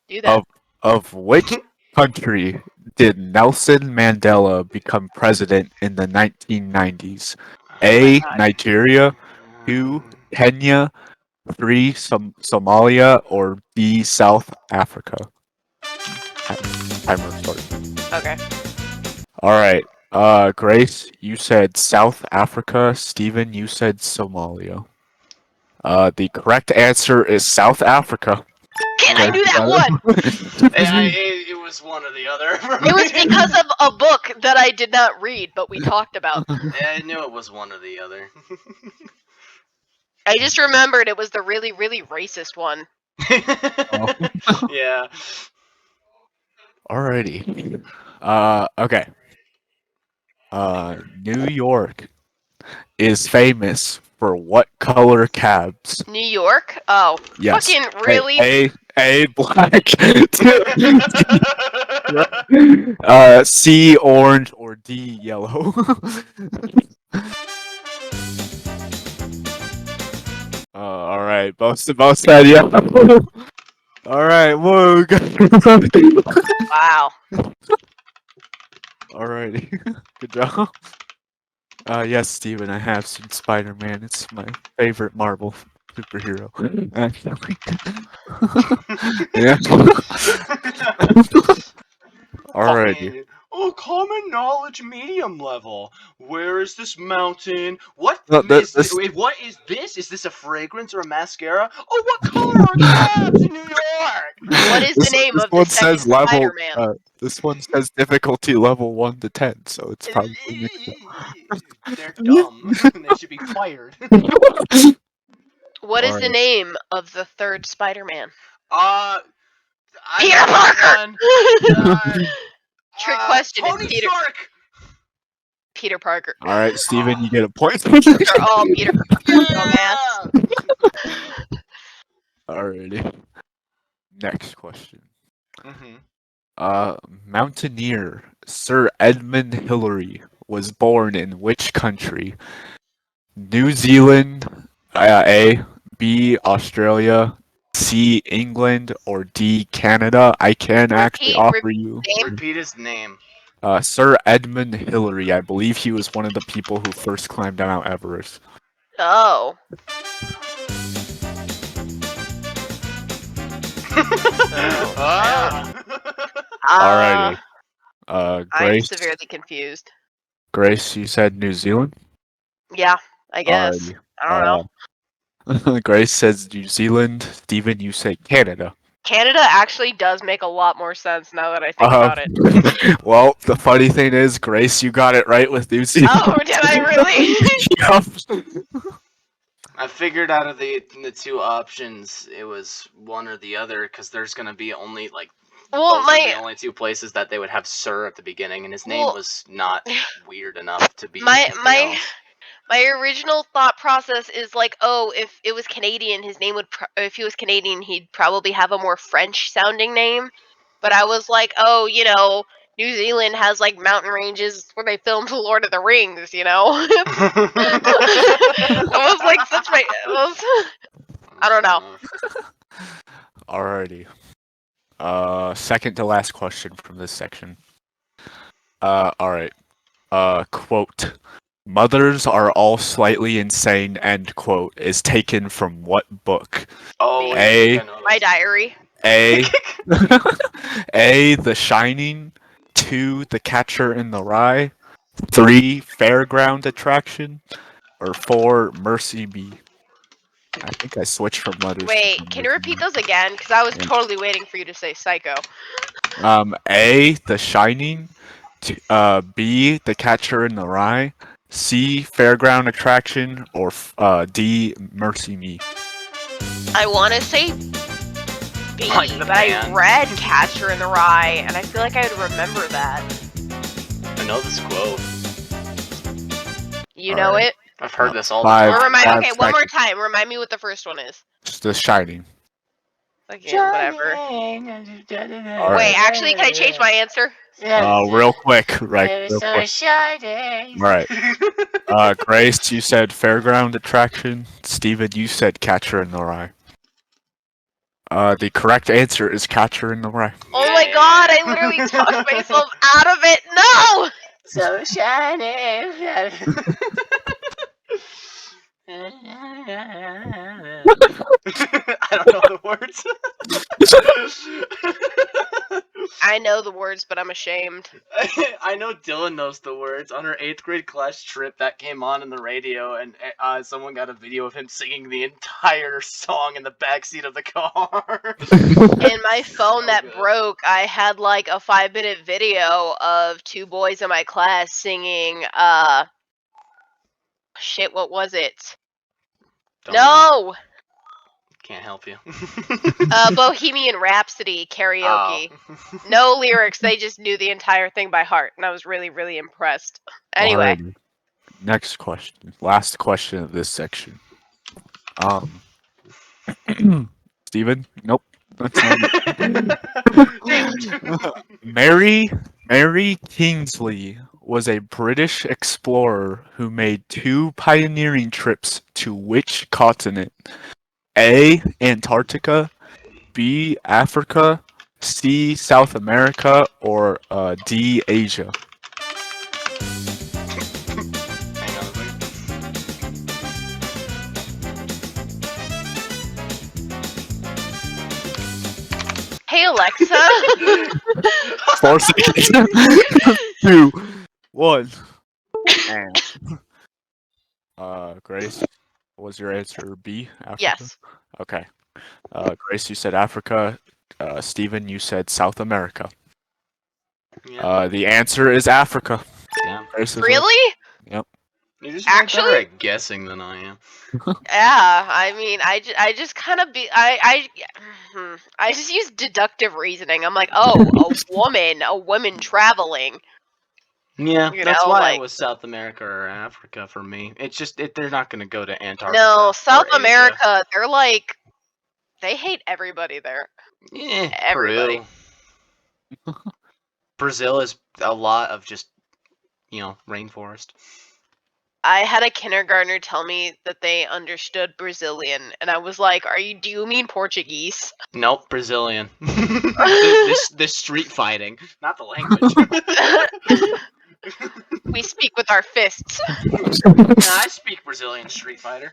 do that. Of which country did Nelson Mandela become president in the 1990s? A. God. Nigeria. 2. Kenya. 3. Somalia. Or D. South Africa. Timer started. Okay. Alright. Grace, you said South Africa. Steven, you said Somalia. The correct answer is South Africa. I knew that one! It was one or the other. It was because of a book that I did not read, but we talked about. I knew it was one or the other. I just remembered it was the really, really racist one. Yeah. Alrighty. Okay. New York is famous for what color cabs? New York? Oh, Yes. fucking really? A black. C orange or D yellow. All right, both said yellow. All right, whoa. Wow. Alrighty, good job. Yes, Steven, I have seen Spider-Man. It's my favorite Marvel superhero, actually. Yeah. Alrighty. Oh, common knowledge medium level. Where is this mountain? What No, is this- wait, what is this? Is this a fragrance or a mascara? Oh, what color are cabs in New York? What is the name this of the one second says level, Spider-Man? This one says difficulty level 1 to 10, so it's probably mixed up. They're dumb. They should be fired. What is the Alright. name of the third Spider-Man? Peter Parker! Trick question, Tony it's Peter. Stark. Peter Parker. Alright, Steven, you get a point. Oh, Peter Parker, Yeah. dumbass. Alrighty. Next question. Mhm. Mountaineer Sir Edmund Hillary was born in which country? New Zealand, A, B, Australia, C, England, or D, Canada. I can actually offer you. Name? Repeat his name. Sir Edmund Hillary. I believe he was one of the people who first climbed Mount Everest. Oh. Ah. Alrighty. I'm Grace. severely confused. Grace, you said New Zealand? Yeah, I guess. Alrighty. I don't know. Grace says New Zealand. Steven, you say Canada. Canada actually does make a lot more sense now that I think about it. Well, the funny thing is, Grace, you got it right with New Zealand. Oh, did I really? Yup. I figured out of the two options, it was one or the other because there's gonna be only like Well, those are the my only two places that they would have Sir at the beginning, and his name Well- was not weird enough to be My- anything my- else. my original thought process is like, oh, if it was Canadian, his name would. If he was Canadian, he'd probably have a more French-sounding name. But I was like, oh, New Zealand has like mountain ranges where they filmed The Lord of the Rings. It was like such my. I don't know. Alrighty. Second to last question from this section. Alright. Quote. Mothers are all slightly insane, end quote, is taken from what book? Oh, yeah, I A. think I know My this. diary. A. A. The Shining. 2. The Catcher in the Rye. 3. Fairground Attraction. Or 4. Mercy Me. I think I switched from letters. for Wait, some can you reason. repeat those again? Because I was Yeah. totally waiting for you to say Psycho. A. The Shining. B. The Catcher in the Rye. C. Fairground Attraction. Or D. Mercy Me. I want to say B, Like the but I band. read Catcher in the Rye, and I feel like I would remember that. I know this quote. You know Alright. it? I've heard this all the Five. Or time. remind? Five Okay, one more seconds. time. Remind me what the first one is. The Shining. Okay, whatever. Alright. Wait, actually, can I change my answer? Real quick, right? Real quick. Alright. Grace, you said Fairground Attraction. Steven, you said Catcher in the Rye. The correct answer is Catcher in the Rye. Oh my god, I literally talked myself out of it. No! So shiny. I don't know the words. I know the words, but I'm ashamed. I know Dylan knows the words. On her 8th grade class trip, that came on in the radio, and someone got a video of him singing the entire song in the backseat of the car. In my phone So that good. broke, I had like a 5-minute video of 2 boys in my class singing, shit, what was it? Don't know. No! Can't help you. Bohemian Rhapsody karaoke. Oh. No lyrics, they just knew the entire thing by heart, and I was really, really impressed. Anyway, Alrighty. Next question. Last question of this section. Steven? Nope. That's not it. Mary Kingsley was a British explorer who made 2 pioneering trips to which continent? A. Antarctica, B. Africa, C. South America, or D. Asia. Hang on a second. hey Alexa. 4 seconds. 2, 1. And Grace, what was your answer? B. Africa? Yes. Okay. Grace, you said Africa. Steven, you said South America. Yeah. The answer is Africa. Yeah. Grace is right. Really? Yep. You're just Actually- better at guessing than I am. Yeah, I mean, I just kind of I just use deductive reasoning. I'm like, oh, a woman traveling. Yeah, You that's know, why like- it was South America or Africa for me. It's just they're not going to go to Antarctica. No, or South Asia. America, they're like, they hate everybody there. Yeah, Everybody. Peru. Brazil is a lot of just, rainforest. I had a kindergartner tell me that they understood Brazilian, and I was like, do you mean Portuguese? Nope, Brazilian. This street fighting, not the language. We speak with our fists. I speak Brazilian Street Fighter.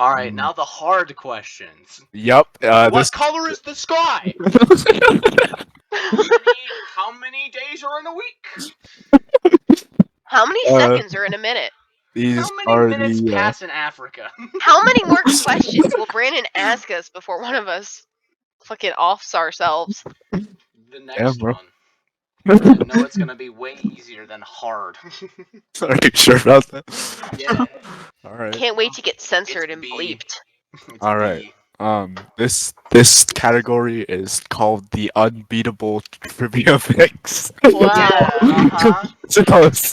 All right, now the hard questions. Yep. What color is the sky? How many days are in a week? How many seconds are in a minute? These How many are minutes the pass in Africa? How many more questions will Brandon ask us before one of us fucking offs ourselves? The next bro. one. I know it's gonna be way easier than hard. Are you sure about that? Yeah. All right. Can't wait to get censored It's and B. bleeped. It's All right. B. This category is called the unbeatable trivia mix. Wow. Yeah. Uh-huh. So it's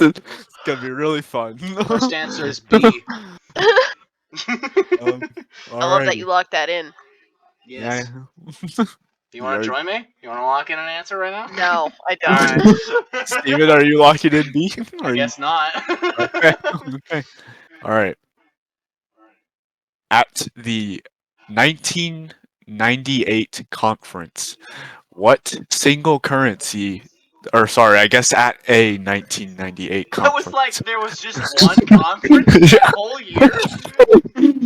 gonna be really fun. First answer is B. All I love that right. you locked that in. Yes. Yeah. You want to join me? You want to lock in an answer right now? No, I All don't. right. Steven, are you locking in B? I guess not. Okay. Okay. All right. At the 1998 conference, what single currency, or sorry, I guess at a 1998 That conference. was like there was just one conference that whole year.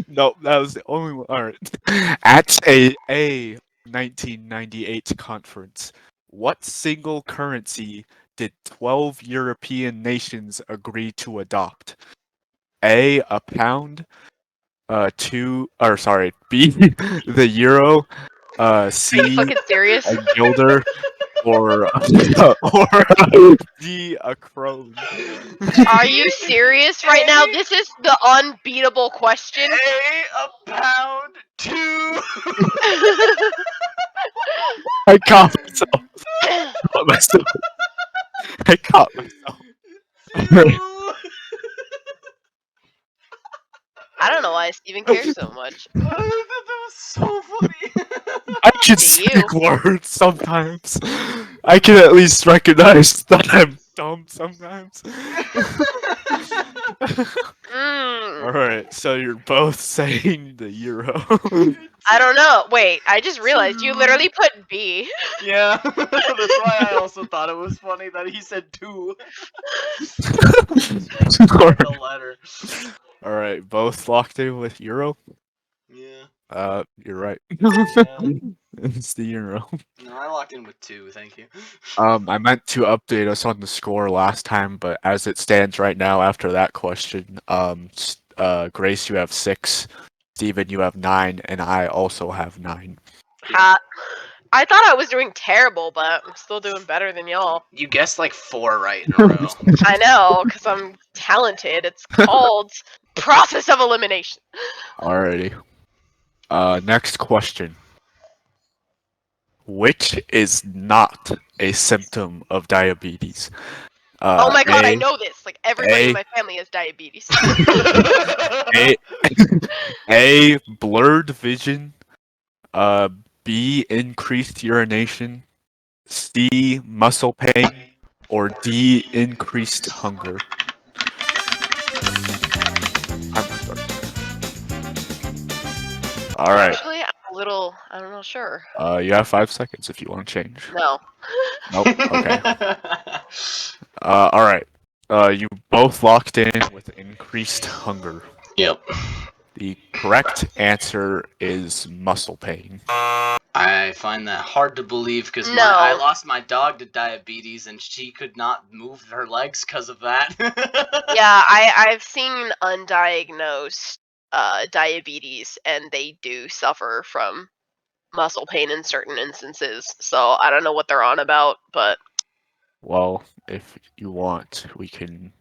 No, that was the only one. All right. At a 1998 conference, what single currency did 12 European nations agree to adopt? A pound, B, the euro, Are you C, fucking serious? a guilder, or D, a krone. Are you serious right now? This is the unbeatable question. A pound, 2. I caught myself. I caught myself. Alright. I don't know why Steven cares so much. That was so funny. I can To speak you. words sometimes. I can at least recognize that I'm dumb sometimes. Alright, so you're both saying the euro. I don't know. Wait, I just realized you literally put B. Yeah, that's why I also thought it was funny that he said 2. Alright. The letter. Alright, both locked in with euro? Yeah. You're right. Yeah. It's the euro. No, I locked in with 2, thank you. I meant to update us on the score last time, but as it stands right now after that question, Grace, you have 6, Steven, you have 9, and I also have 9. Ha. I thought I was doing terrible, but I'm still doing better than y'all. You guessed like 4 right in a row. I know, because I'm talented. It's called process of elimination. Alrighty. Next question. Which is not a symptom of diabetes? Oh my god, I A, know this. Like, everybody A- in my family has diabetes. A, A, blurred vision, B, increased urination, C, muscle pain, or D, increased hunger. All right. Actually, I'm a little, I don't know, sure. You have 5 seconds if you want to change. No. Nope. Okay. All right. You both locked in with increased hunger. Yep. The correct answer is muscle pain. I find that hard to believe because No. I lost my dog to diabetes and she could not move her legs because of that. Yeah, I've seen undiagnosed diabetes, and they do suffer from muscle pain in certain instances. So I don't know what they're on about, but Well, if you want, we can.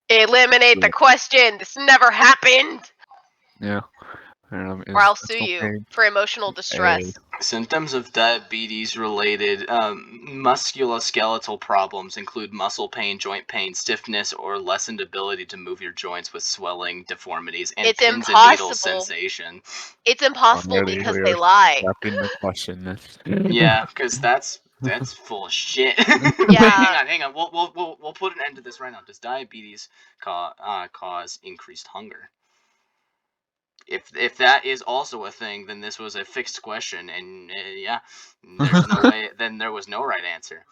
eliminate the question. This never happened. Yeah. Or I'll sue you for emotional distress. Symptoms of diabetes-related musculoskeletal problems include muscle pain, joint pain, stiffness, or lessened ability to move your joints with swelling, deformities, and It's pins and needles impossible. sensation. It's impossible Already, because we they are lie. scrapping the question then. Yeah, because that's full of shit. Yeah. Hang on. We'll put an end to this right now. Does diabetes cause increased hunger? If that is also a thing, then this was a fixed question, and yeah, there's no way. Then there was no right answer.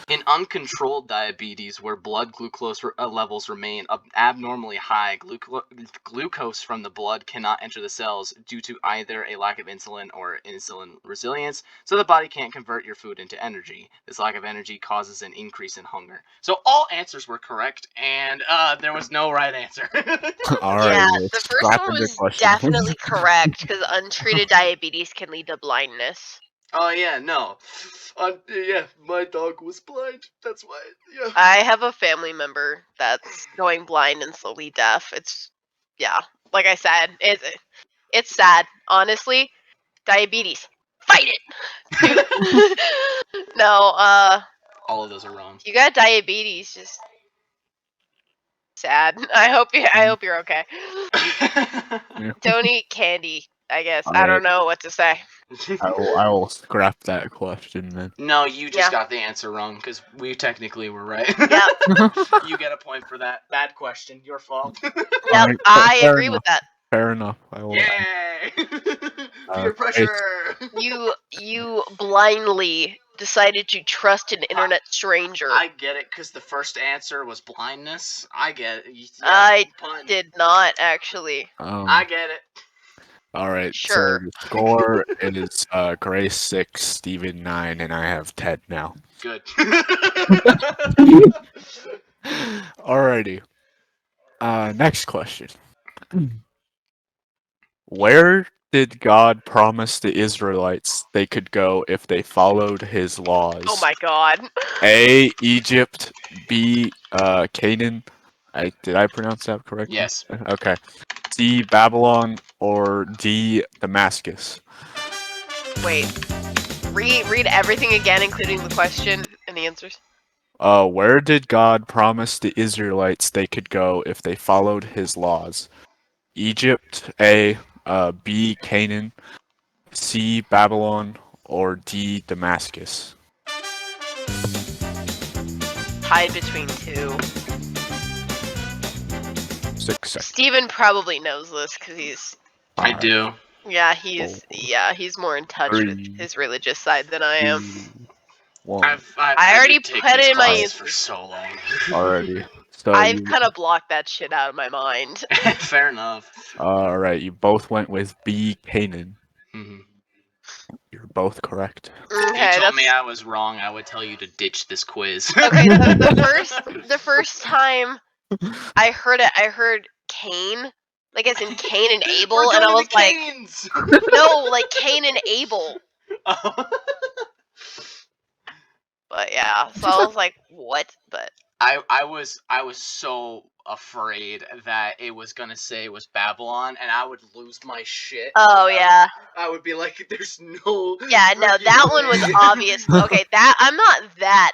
In uncontrolled diabetes, where blood glucose levels remain abnormally high, glucose from the blood cannot enter the cells due to either a lack of insulin or insulin resilience, so the body can't convert your food into energy. This lack of energy causes an increase in hunger. So all answers were correct, and there was no right answer. Alright, Yeah, we're the first one scrapping the was question. definitely correct because untreated diabetes can lead to blindness. Oh yeah, no. Yeah, my dog was blind. That's why. Yeah. I have a family member that's going blind and slowly deaf. It's yeah, like I said, it's sad. Honestly, diabetes, fight it. No, All of those are wrong. you got diabetes, just sad. I hope you're okay. Yeah. Don't eat candy. I guess I Alright, don't know what to say. I will scrap that question then. No, you just Yeah. got the answer wrong because we technically were right. Yep. You get a point for that. Bad question. Your fault. Yep, Alright, I fair agree enough. with that. Fair enough. I will. Yay! Peer Grace, pressure. You blindly decided to trust an internet stranger. I get it because the first answer was blindness. I get it. Yeah, I pun. did not actually. I get it. Alright, so Sure. the score is Grace 6, Steven 9, and I have 10 now. Good. Alrighty. Next question. Where did God promise the Israelites they could go if they followed his laws? Oh my god. A. Egypt. B. Canaan. Did I pronounce that correctly? Yes. Okay. C. Babylon or D. Damascus. Wait. Read everything again, including the question and the answers. Where did God promise the Israelites they could go if they followed his laws? Egypt. A. B. Canaan. C. Babylon or D. Damascus. Tied between two. 6 seconds. Steven probably knows this because he's I 5, do. he's more in touch with 3, his religious side than I am. 2, 1. I already did take put these in my classes for answers. so long. Already. So I've you, kind of blocked that shit out of my mind. Fair enough. alright, you both went with B. Canaan. Mhm. You're both correct. If you Okay, told me that's I was wrong, I would tell you to ditch this quiz. okay. The first time I heard it, I heard Cain, like as in Cain and Abel, We're and I doing was the like, Canes! no, like Cain and Abel. Oh. But yeah, so I was like, what? But I was so afraid that it was gonna say it was Babylon, and I would lose my shit. oh yeah, I would be like, "There's no." yeah. No, freaking that one was way." obvious. Okay, that I'm not that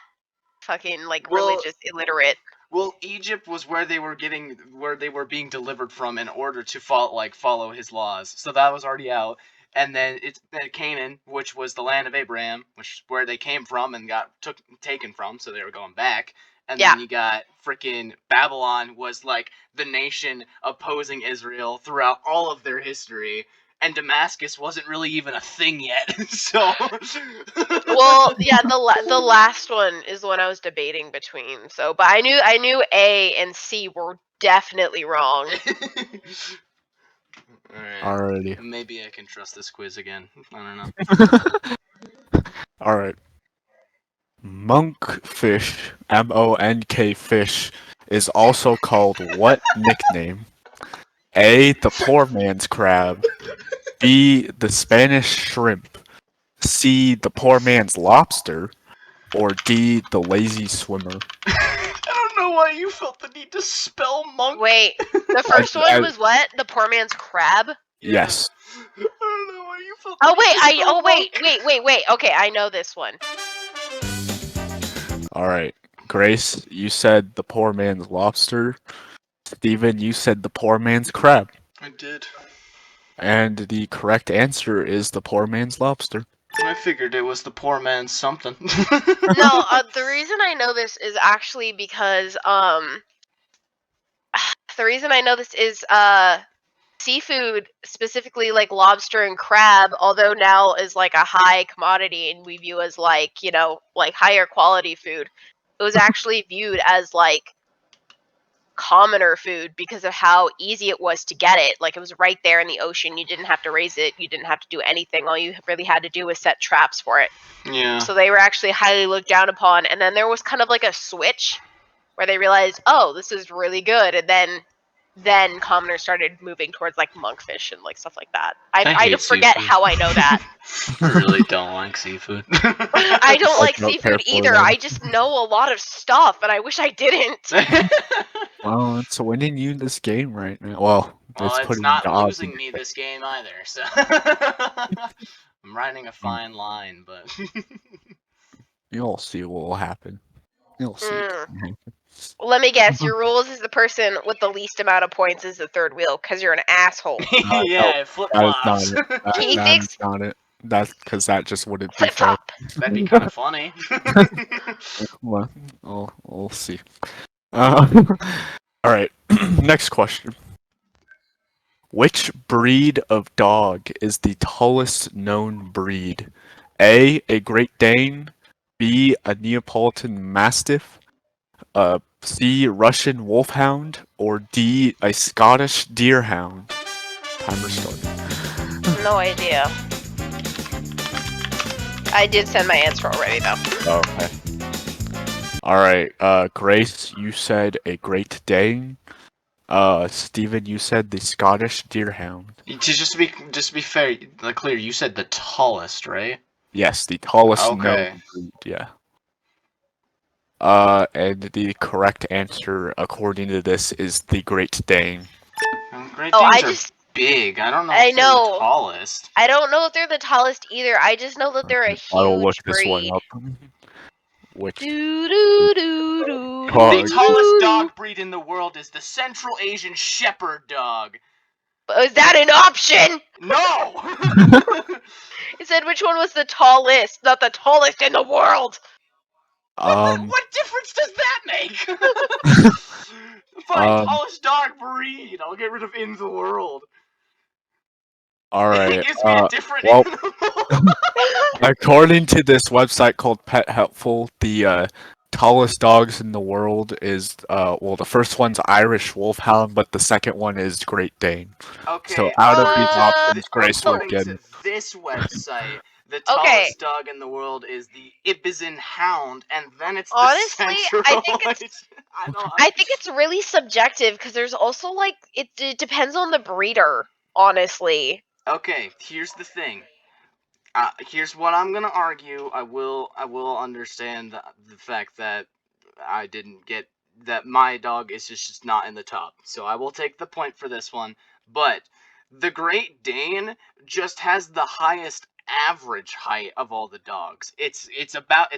fucking like Well- religious illiterate. Well, Egypt was where they were being delivered from in order to follow his laws. So that was already out. And then it's Canaan, which was the land of Abraham, which is where they came from and got taken from, so they were going back. And Yeah. then you got freaking Babylon was like the nation opposing Israel throughout all of their history. And Damascus wasn't really even a thing yet. So Well, yeah, the last one is the one I was debating between. So, but I knew A and C were definitely wrong. Alright. Alrighty. Maybe I can trust this quiz again. I don't know. Alright. Monkfish, M-O-N-K fish, is also called what nickname? A. The poor man's crab. B. The Spanish shrimp. C. The poor man's lobster. Or D. The lazy swimmer. I don't know why you felt the need to spell monk. Wait, the first one was what? The poor man's crab? Yes. I don't know why you Oh wait. Okay, I know this one. All right, Grace, you said the poor man's lobster. Steven, you said the poor man's crab. I did. And the correct answer is the poor man's lobster. I figured it was the poor man's something. No, the reason I know this is actually because the reason I know this is seafood, specifically like lobster and crab, although now is like a high commodity and we view as like, like higher quality food, it was actually viewed as like commoner food because of how easy it was to get it. Like it was right there in the ocean. You didn't have to raise it. You didn't have to do anything. All you really had to do was set traps for it. Yeah. So they were actually highly looked down upon. And then there was kind of like a switch where they realized, oh, this is really good. And then commoners started moving towards like monkfish and like stuff like that. I hate don't forget seafood. how I know that. I really don't like seafood. I don't like don't care seafood for either. them. I just know a lot of stuff, and I wish I didn't. Well, it's winning you this game right now. Well, Well, it's putting not the odds losing in me your this game either, so I'm riding a fine line, but You'll see what will happen. You'll see. Mm. Let me guess. Your rules is the person with the least amount of points is the third wheel because you're an asshole. yeah, it flip That is flops. not it. Can you That fix is not it. That's because that just wouldn't be flip fair. flop? That'd be kind of funny. Well, we'll see. All right. Next question. Which breed of dog is the tallest known breed? A. A Great Dane. B. A Neapolitan Mastiff. C. Russian Wolfhound. Or D. A Scottish Deerhound. Timer started. No idea. I did send my answer already, though. Oh, okay. All right. Grace, you said a Great Dane. Steven, you said the Scottish Deerhound. Just to be fair, like clear, you said the tallest, right? Yes, the tallest Okay. known breed. Yeah. And the correct answer, according to this, is the Great Dane. Great Oh, Danes are big. I don't know I if they're know. the tallest. I don't know if they're the tallest either. I just know that they're a I will look huge this one breed. up. Which Do do do do. The Dog. tallest dog breed in the world is the Central Asian Shepherd dog. Is that an option? No! It said which one was the tallest, not the tallest in the world. What difference does that make? Fine, tallest dog breed. I'll get rid of in the world. All right. It gives me a different well, animal. according to this website called Pet Helpful, the tallest dogs in the world is well, the first one's Irish Wolfhound, but the second one is Great Dane. Okay. So out of these options, Grace would according get. to this website, the Okay. tallest dog in the world is the Ibizan Hound, and then it's the Honestly, Central. I think it's really subjective because there's also like it depends on the breeder. Honestly, Okay, here's the thing. Here's what I'm gonna argue. I will understand the fact that I didn't get that my dog is just not in the top. So I will take the point for this one. But the Great Dane just has the highest average height of all the dogs. It's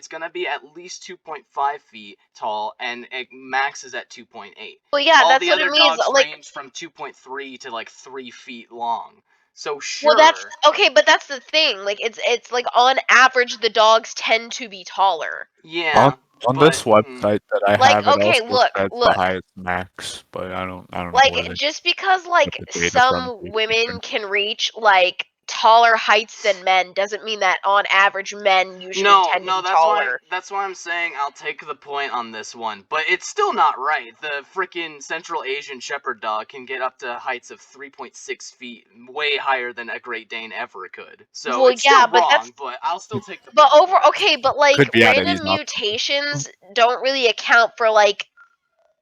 gonna be at least 2.5 feet tall, and it maxes at 2.8. well, yeah, All that's the what other it means. dogs Like, range from 2.3 to like 3 feet long. So sure. well, that's okay, but that's the thing. Like, it's like on average, the dogs tend to be taller. Yeah. On but, this website that I Like, have, it okay, also look, says the look. highest max, but I don't know where Like, they just because like the data from. some women can reach like taller heights than men doesn't mean that on average men usually tend to be taller. That's why I'm saying I'll take the point on this one, but it's still not right. The freaking Central Asian Shepherd dog can get up to heights of 3.6 feet, way higher than a Great Dane ever could. So Well, it's yeah, still but wrong, that's- but I'll still take the But point for it. okay, but like Could be out of random these options. mutations don't really account for like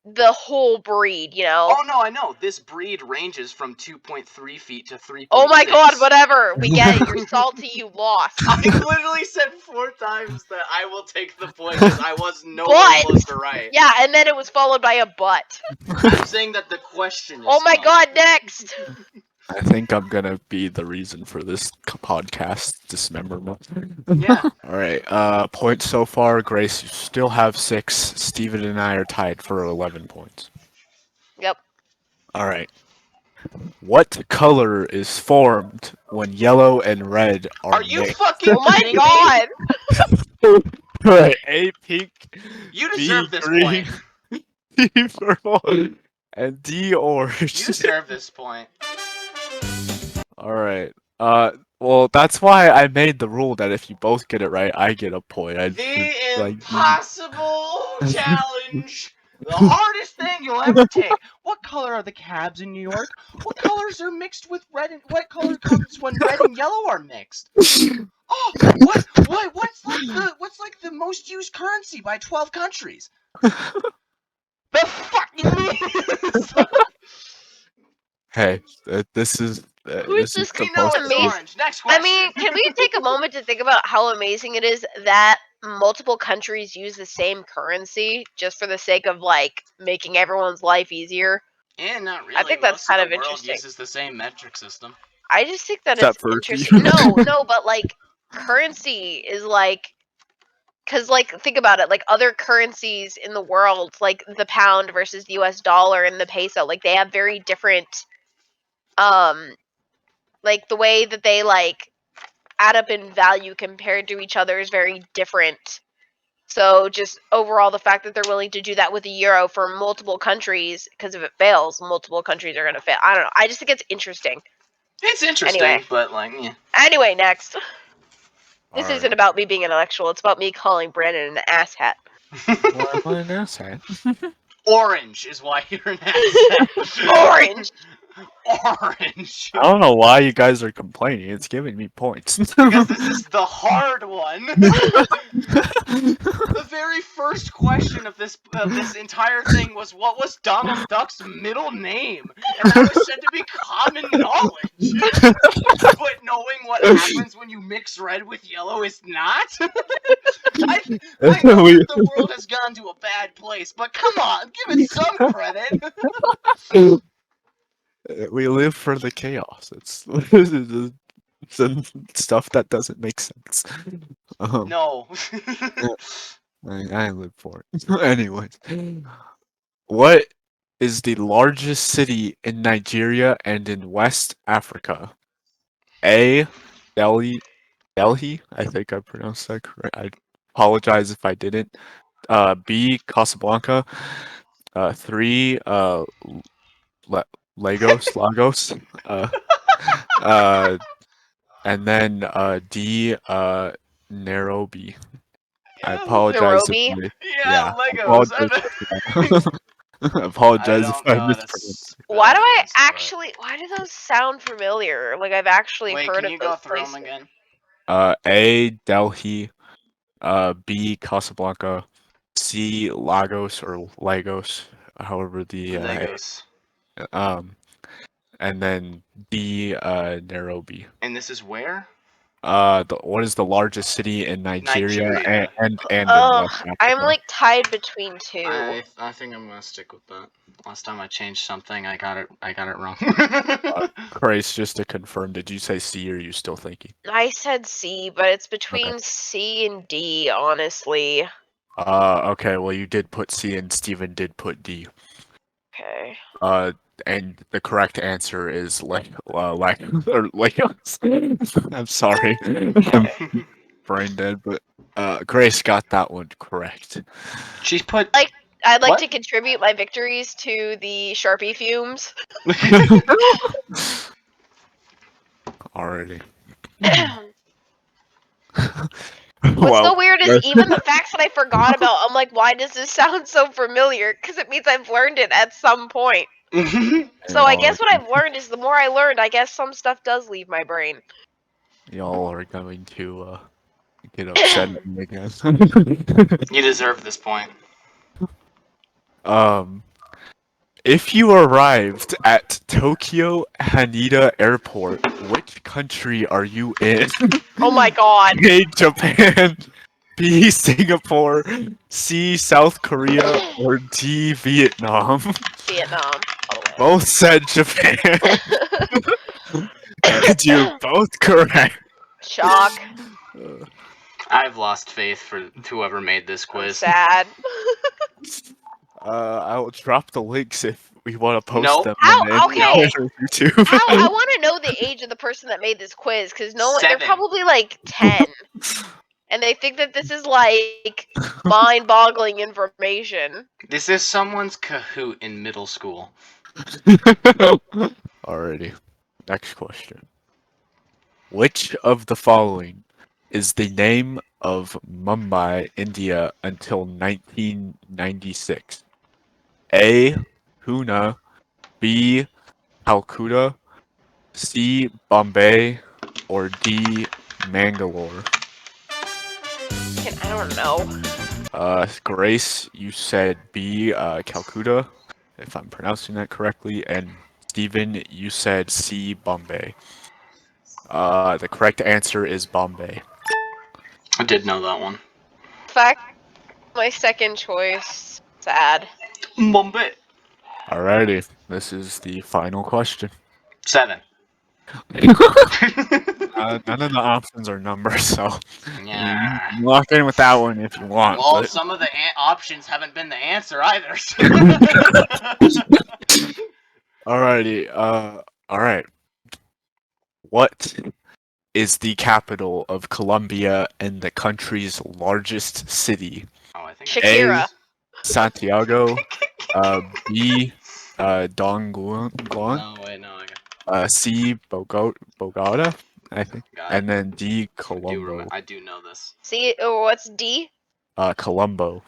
the whole breed, you know? Oh no, I know. This breed ranges from 2.3 feet to 3.6. Oh my god, whatever. We get it. You're salty, you lost. I literally said 4 times that I will take the point because I was nowhere But- close to right. Yeah, and then it was followed by a butt. I'm saying that the question is Oh my fine. god, next! I think I'm gonna be the reason for this podcast dismemberment. Yeah. All right. Points so far. Grace, you still have 6. Steven and I are tied for 11 points. Yep. All right. What color is formed when yellow and red are Are you mixed? fucking Oh my kidding me? god! Right. A pink, You B deserve this green, point. C purple, and D orange. You deserve this point. All right. Well, that's why I made the rule that if you both get it right, I get a point. The like impossible challenge. The hardest thing you'll ever take. What color are the cabs in New York? What colors are mixed with red and what color comes when red and yellow are mixed? Oh, what's like the most used currency by 12 countries? The fucking is. Hey, this is Who's this is this We know supposed it's to be. amazing? orange. Next I question. mean, can we take a moment to think about how amazing it is that multiple countries use the same currency just for the sake of like making everyone's life easier? And not really. I think that's Most kind of of the world interesting. uses the same metric system. I just think that it's Except for interesting. you. No, but like currency is like because like think about it, like other currencies in the world, like the pound versus the US dollar and the peso, like they have very different um like the way that they like add up in value compared to each other is very different. So just overall, the fact that they're willing to do that with the euro for multiple countries, because if it fails, multiple countries are going to fail. I don't know. I just think it's interesting. It's interesting, Anyway. but like, yeah. Anyway, next. This Alright. isn't about me being intellectual. It's about me calling Brandon an asshat. Why am I an asshat? Orange is why you're an asset. Orange. Orange. I don't know why you guys are complaining. It's giving me points. Because this is the hard one. The very first question of this entire thing was, what was Donald Duck's middle name? And that was said to be common knowledge. But knowing what happens when you mix red with yellow is not. I know that the world has gone to a bad place, but come on, give it some credit. We live for the chaos. It's some stuff that doesn't make sense. No. I live for it. Anyways, what is the largest city in Nigeria and in West Africa? A. Delhi. I think I pronounced that correct. I apologize if I didn't. B. Casablanca. 3. Lagos. Uh, and then D. Nairobi. I apologize if Nairobi. I Yeah, apologize Legos. I apologize if don't I know how to mispronounced. Why do I spell this, but- actually? Why do those sound familiar? Like I've actually Wait, heard can of you those go through places. them again? A. Delhi. B. Casablanca. C. Lagos or Lagos, however the Legos. and then D. Nairobi. And this is where? What is the largest city in Nigeria, Nigeria. and in Ugh, West I'm Africa? like tied between two. I think I'm gonna stick with that. Last time I changed something, I got it wrong. Grace, just to confirm, did you say C or are you still thinking? I said C, but it's between C and D, honestly. Okay, well you did put C and Steven did put D. Okay. And the correct answer is Lagos. I'm sorry. I'm brain dead, but Grace got that one correct. She's put. I'd like What? to contribute my victories to the Sharpie fumes. Already. What's so weird is even the facts that I forgot about, I'm like, why does this sound so familiar? Because it means I've learned it at some point. So I guess what I've learned is the more I learned, I guess some stuff does leave my brain. Y'all are going to get upset at me again. You deserve this point. If you arrived at Tokyo Haneda Airport, which country are you in? Oh my god. A. Japan. B. Singapore. C. South Korea. Or D. Vietnam. Vietnam. All the way. Both said Japan. And you're both correct. Shock. Uh, I've lost faith for whoever made this I'm quiz. sad. I will drop the links if we want to post Nope. them How? on the Okay. Instagram or YouTube. How? I want to know the age of the person that made this quiz because no one. They're 7. probably like 10, and they think that this is like mind-boggling information. This is someone's Kahoot in middle school. Alrighty. Next question. Which of the following is the name of Mumbai, India until 1996? A. Pune, B. Calcutta, C. Bombay, or D. Mangalore? I don't know. Grace, you said B. Calcutta, if I'm pronouncing that correctly, and Steven, you said C. Bombay. The correct answer is Bombay. I did know that one. In fact, my second choice. Sad. Bombay. Alrighty, this is the final question. 7. None of the options are numbers, so Yeah. you lock in with that one if you want. Well, but- some of the options haven't been the answer either. Alrighty, alright. What is the capital of Colombia and the country's largest city? Oh, I think Shakira. Santiago, B, Dongguan, No, wait, no, I C, Bogota, I think, got it. and then D, Colombo. I do know this. See, what's D? Colombo.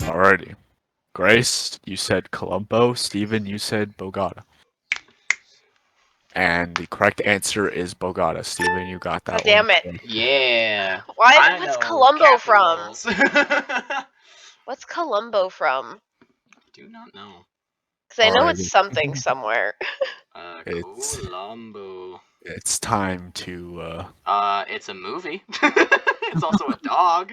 Alrighty. Grace, you said Colombo. Steven, you said Bogota. And the correct answer is Bogota. Steven, you got that God damn one. it. Yeah. What's Colombo from? from? What's Colombo from? Do not know. Because I know Alrighty. it's something somewhere. It's- Colombo. It's time to, It's a movie. It's also a dog.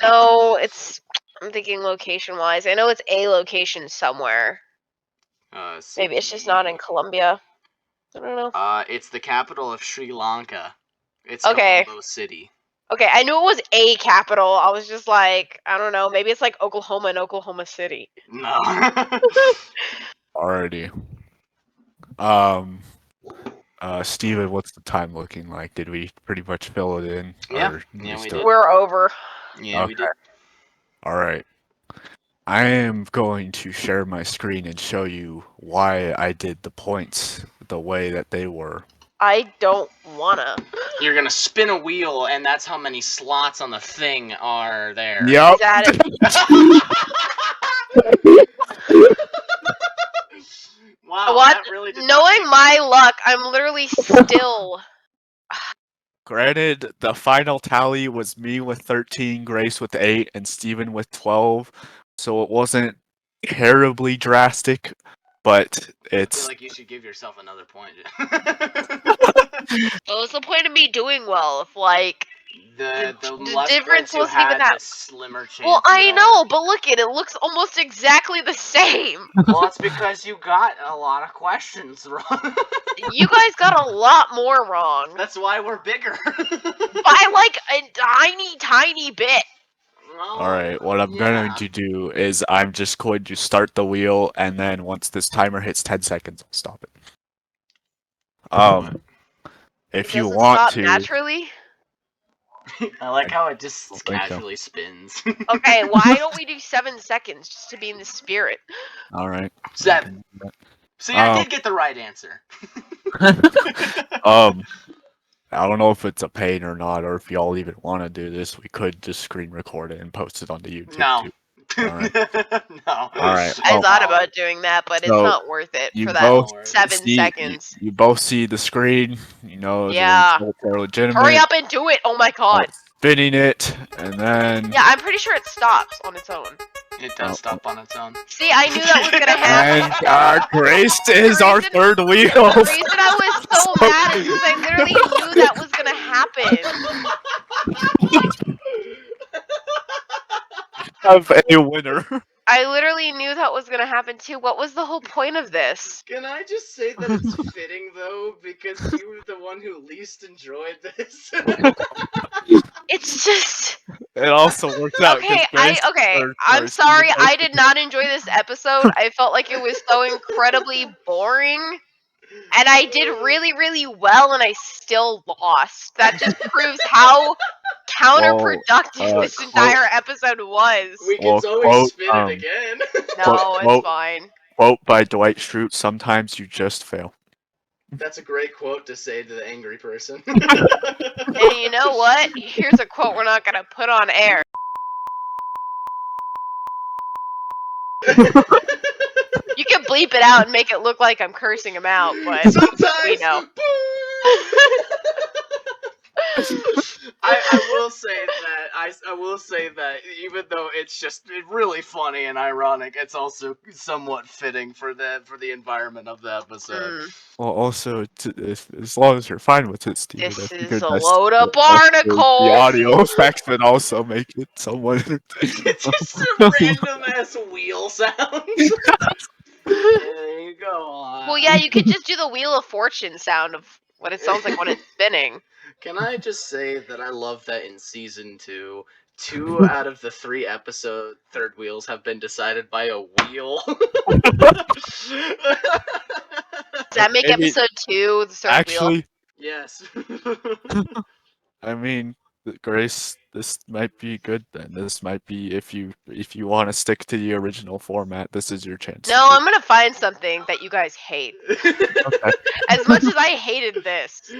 No, it's. I'm thinking location wise. I know it's a location somewhere. Maybe it's just not in Colombia. I don't know. It's the capital of Sri Lanka. It's Okay. Colombo City. Okay, I knew it was a capital. I was just like, I don't know. Maybe it's like Oklahoma and Oklahoma City. No. already. Steven, what's the time looking like? Did we pretty much fill it in? Yeah. Or Yeah, we still- did. We're over. Yeah, we did. Alright. I am going to share my screen and show you why I did the points the way that they were. I don't wanna. You're gonna spin a wheel, and that's how many slots on the thing are there. Yep. Is that it? Wow, What? that really did not Knowing make my luck, I'm literally still. Granted, the final tally was me with 13, Grace with 8, and Steven with 12. So it wasn't terribly drastic, but I feel it's like you should give yourself another point. What's the point of me doing well if like? the The less difference points you wasn't even had, that- the slimmer chance. Well, you I had. know, but look at it. It looks almost exactly the same. Well, it's because you got a lot of questions wrong. You guys got a lot more wrong That's why we're bigger. by like a tiny, tiny bit. Well, alright. What I'm going to do is I'm just going to start the wheel, and then once this timer hits 10 seconds, I'll stop it. If you Doesn't want stop to, naturally. I like how it just don't think so. casually spins. Okay, why don't we do 7 seconds just to be in the spirit? alright. 7. See, I did get the right answer. I don't know if it's a pain or not, or if y'all even want to do this. We could just screen record it and post it onto YouTube No. too. Alright. No. Alright, I well, thought about doing that, but it's so not worth it you for that both 7 see- seconds. You both see the screen. You know, the Yeah. results are legitimate. Hurry up and do it! Oh my god. Spinning it, and then Yeah, I'm pretty sure it stops on its own. It does Oh. stop on its own. See, I knew that was gonna happen. and Grace is our reason- third wheel. The reason I was so mad is because I literally knew that was gonna happen. Have a winner. I literally knew that was gonna happen too. What was the whole point of this? Can I just say that it's fitting though, because you were the one who least enjoyed this. It's just It also worked out because okay. I'm sorry. I did not enjoy this episode. I felt like it was so incredibly boring. And I did really, really well, and I still lost. That just proves how counterproductive this entire episode was. We Well, can always quote, spin it again. No, it's quote- fine. Quote by Dwight Schrute: "Sometimes you just fail." That's a great quote to say to the angry person. And you know what? Here's a quote we're not gonna put on air. You can bleep it out and make it look like I'm cursing him out, but Sometimes we know. I will say that I will say that even though it's really funny and ironic, it's also somewhat fitting for the environment of the episode. Well, also, as long as you're fine with it, Steven, This I is figured a that's load of the barnacles. audio effects would also make it somewhat. It's just some random ass wheel sounds. There you go. Well, yeah, you could just do the Wheel of Fortune sound of what it sounds like when it's spinning. Can I just say that I love that in season 2, 2 out of the 3 episode third wheels have been decided by a wheel. Does that make Maybe- episode 2 the third wheel? Actually, Yes. I mean, Grace, this might be good then. This might be if you want to stick to the original format, this is your chance. No, I'm gonna find something that you guys hate. Okay. As much as I hated this.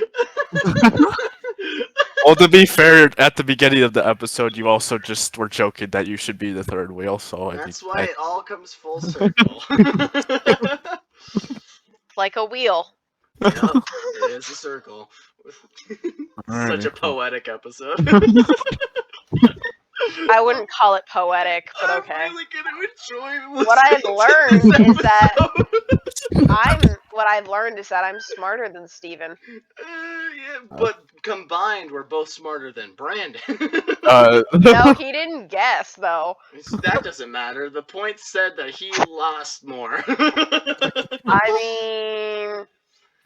Well, to be fair, at the beginning of the episode, you also just were joking that you should be the third wheel. So That's why it all comes full circle. Like a wheel. Yep, it is a circle. Such a Alright. poetic episode. I wouldn't call it poetic, but okay. I'm really gonna enjoy What I've learned listening to is that this I'm smarter than Steven. yeah, but combined, we're both smarter than Brandon. No, he didn't guess though. That doesn't matter. The point said that he lost more. I mean,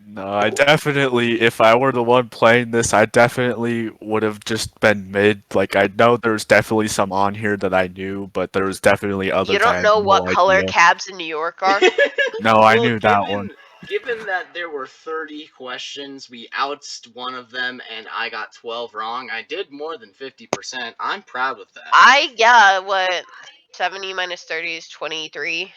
No, I definitely, if I were the one playing this, I definitely would have just been mid. Like, I know there's definitely some on here that I knew, but there was definitely others. you I don't had know no what color idea. cabs in New York are? No, I Well, knew that one. Given that there were 30 questions, we outsed one of them, and I got 12 wrong. I did more than 50%. I'm proud with that. What? 70 minus 30 is 23.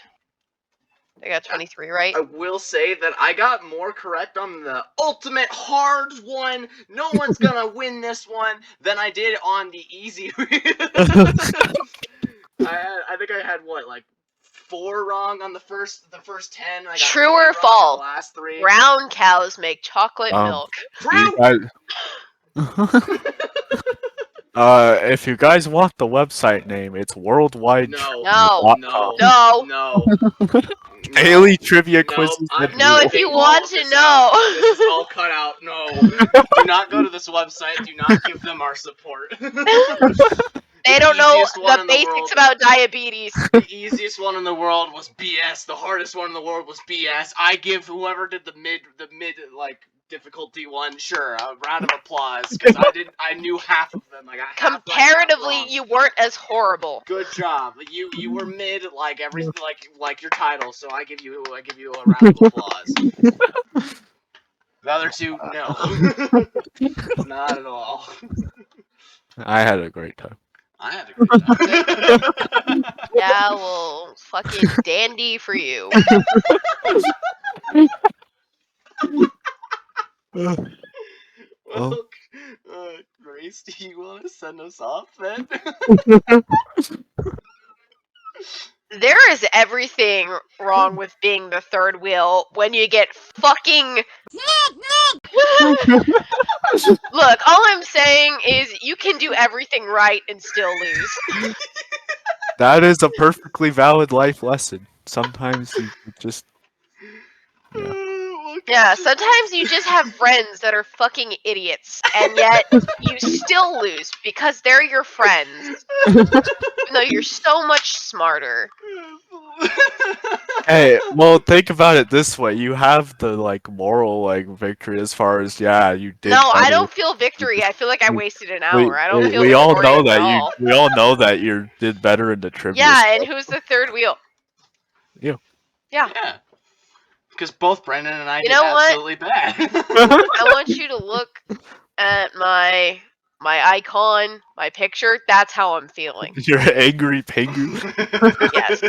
I got 23 right. I will say that I got more correct on the ultimate hard one, no one's gonna win this one, than I did on the easy one. I think I had, what, like 4 wrong on the first 10. I got True 3 or wrong on false? the last 3. Brown cows make chocolate milk. True! If you guys want the website name, it's worldwide. No. No. No. No. No. Daily trivia Nope, quizzes. I'm with No, Will. if you taking want all to this know. out. This is all cut out. No. Do not go to this website. Do not give them our support. They don't know the basics about diabetes. The easiest one in the world was BS. The hardest one in the world was BS. I give whoever did the mid like difficulty one, sure, a round of applause, because I knew half of them. I got half Comparatively, wrong. you weren't as horrible. Good job. You were mid like every like your title, so I give you a round of applause. The other two, no. Not at all. I had a great time. I had a great time. Yeah, well, fucking dandy for you. Well, Grace, do you want to send us off then? There is everything wrong with being the third wheel when you get fucking. Look, all I'm saying is you can do everything right and still lose. That is a perfectly valid life lesson. Sometimes you just. Yeah. Yeah, sometimes you just have friends that are fucking idiots, and yet you still lose because they're your friends. Even though you're so much smarter. Hey, well, think about it this way: you have the moral victory as far as you did No, I better. don't feel victory. I feel like I We wasted an hour. I don't feel we all know victorious at that all. we all know that you did better in the trivia Yeah, stuff. and who's the third wheel? You. Yeah. Yeah. Because both Brendan and I You did know what? absolutely bad. I want you to look at my icon, my picture. That's how I'm feeling. You're angry Pingu. Yes.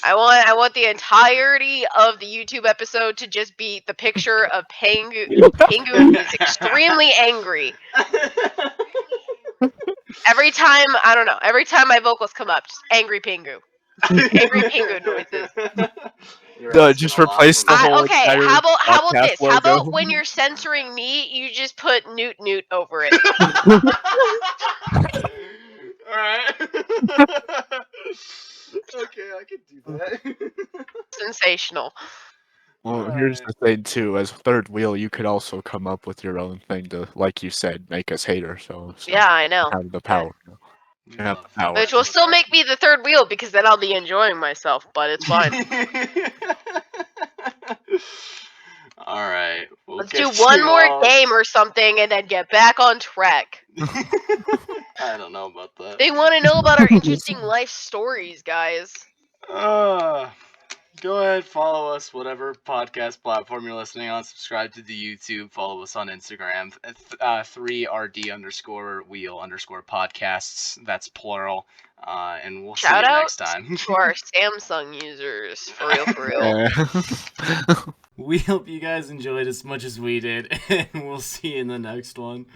I want the entirety of the YouTube episode to just be the picture of Pingu, who is extremely angry. Every time, I don't know, every time my vocals come up, just angry Pingu. Angry Pingu noises. You're asking Just a lot replace from the me. whole Okay, entire how about podcast this? How logo. about when you're censoring me, you just put Newt Newt over it? Alright. Okay, I can do that. Sensational. Well, here's the thing too. As third wheel, you could also come up with your own thing to, like you said, make us hater. So Yeah, I know. have the power. You have the power. Which will still make me the third wheel because then I'll be enjoying myself, but it's fine. Alright. We'll Let's get do one you more all- game or something and then get back on track. I don't know about that. They want to know about our interesting life stories, guys. Go ahead, follow us, whatever podcast platform you're listening on. Subscribe to the YouTube. Follow us on Instagram. 3RD_wheel_podcasts. That's plural. And we'll see you Shout out next time. to our Samsung users. For real, for real. We hope you guys enjoyed as much as we did, and we'll see you in the next one.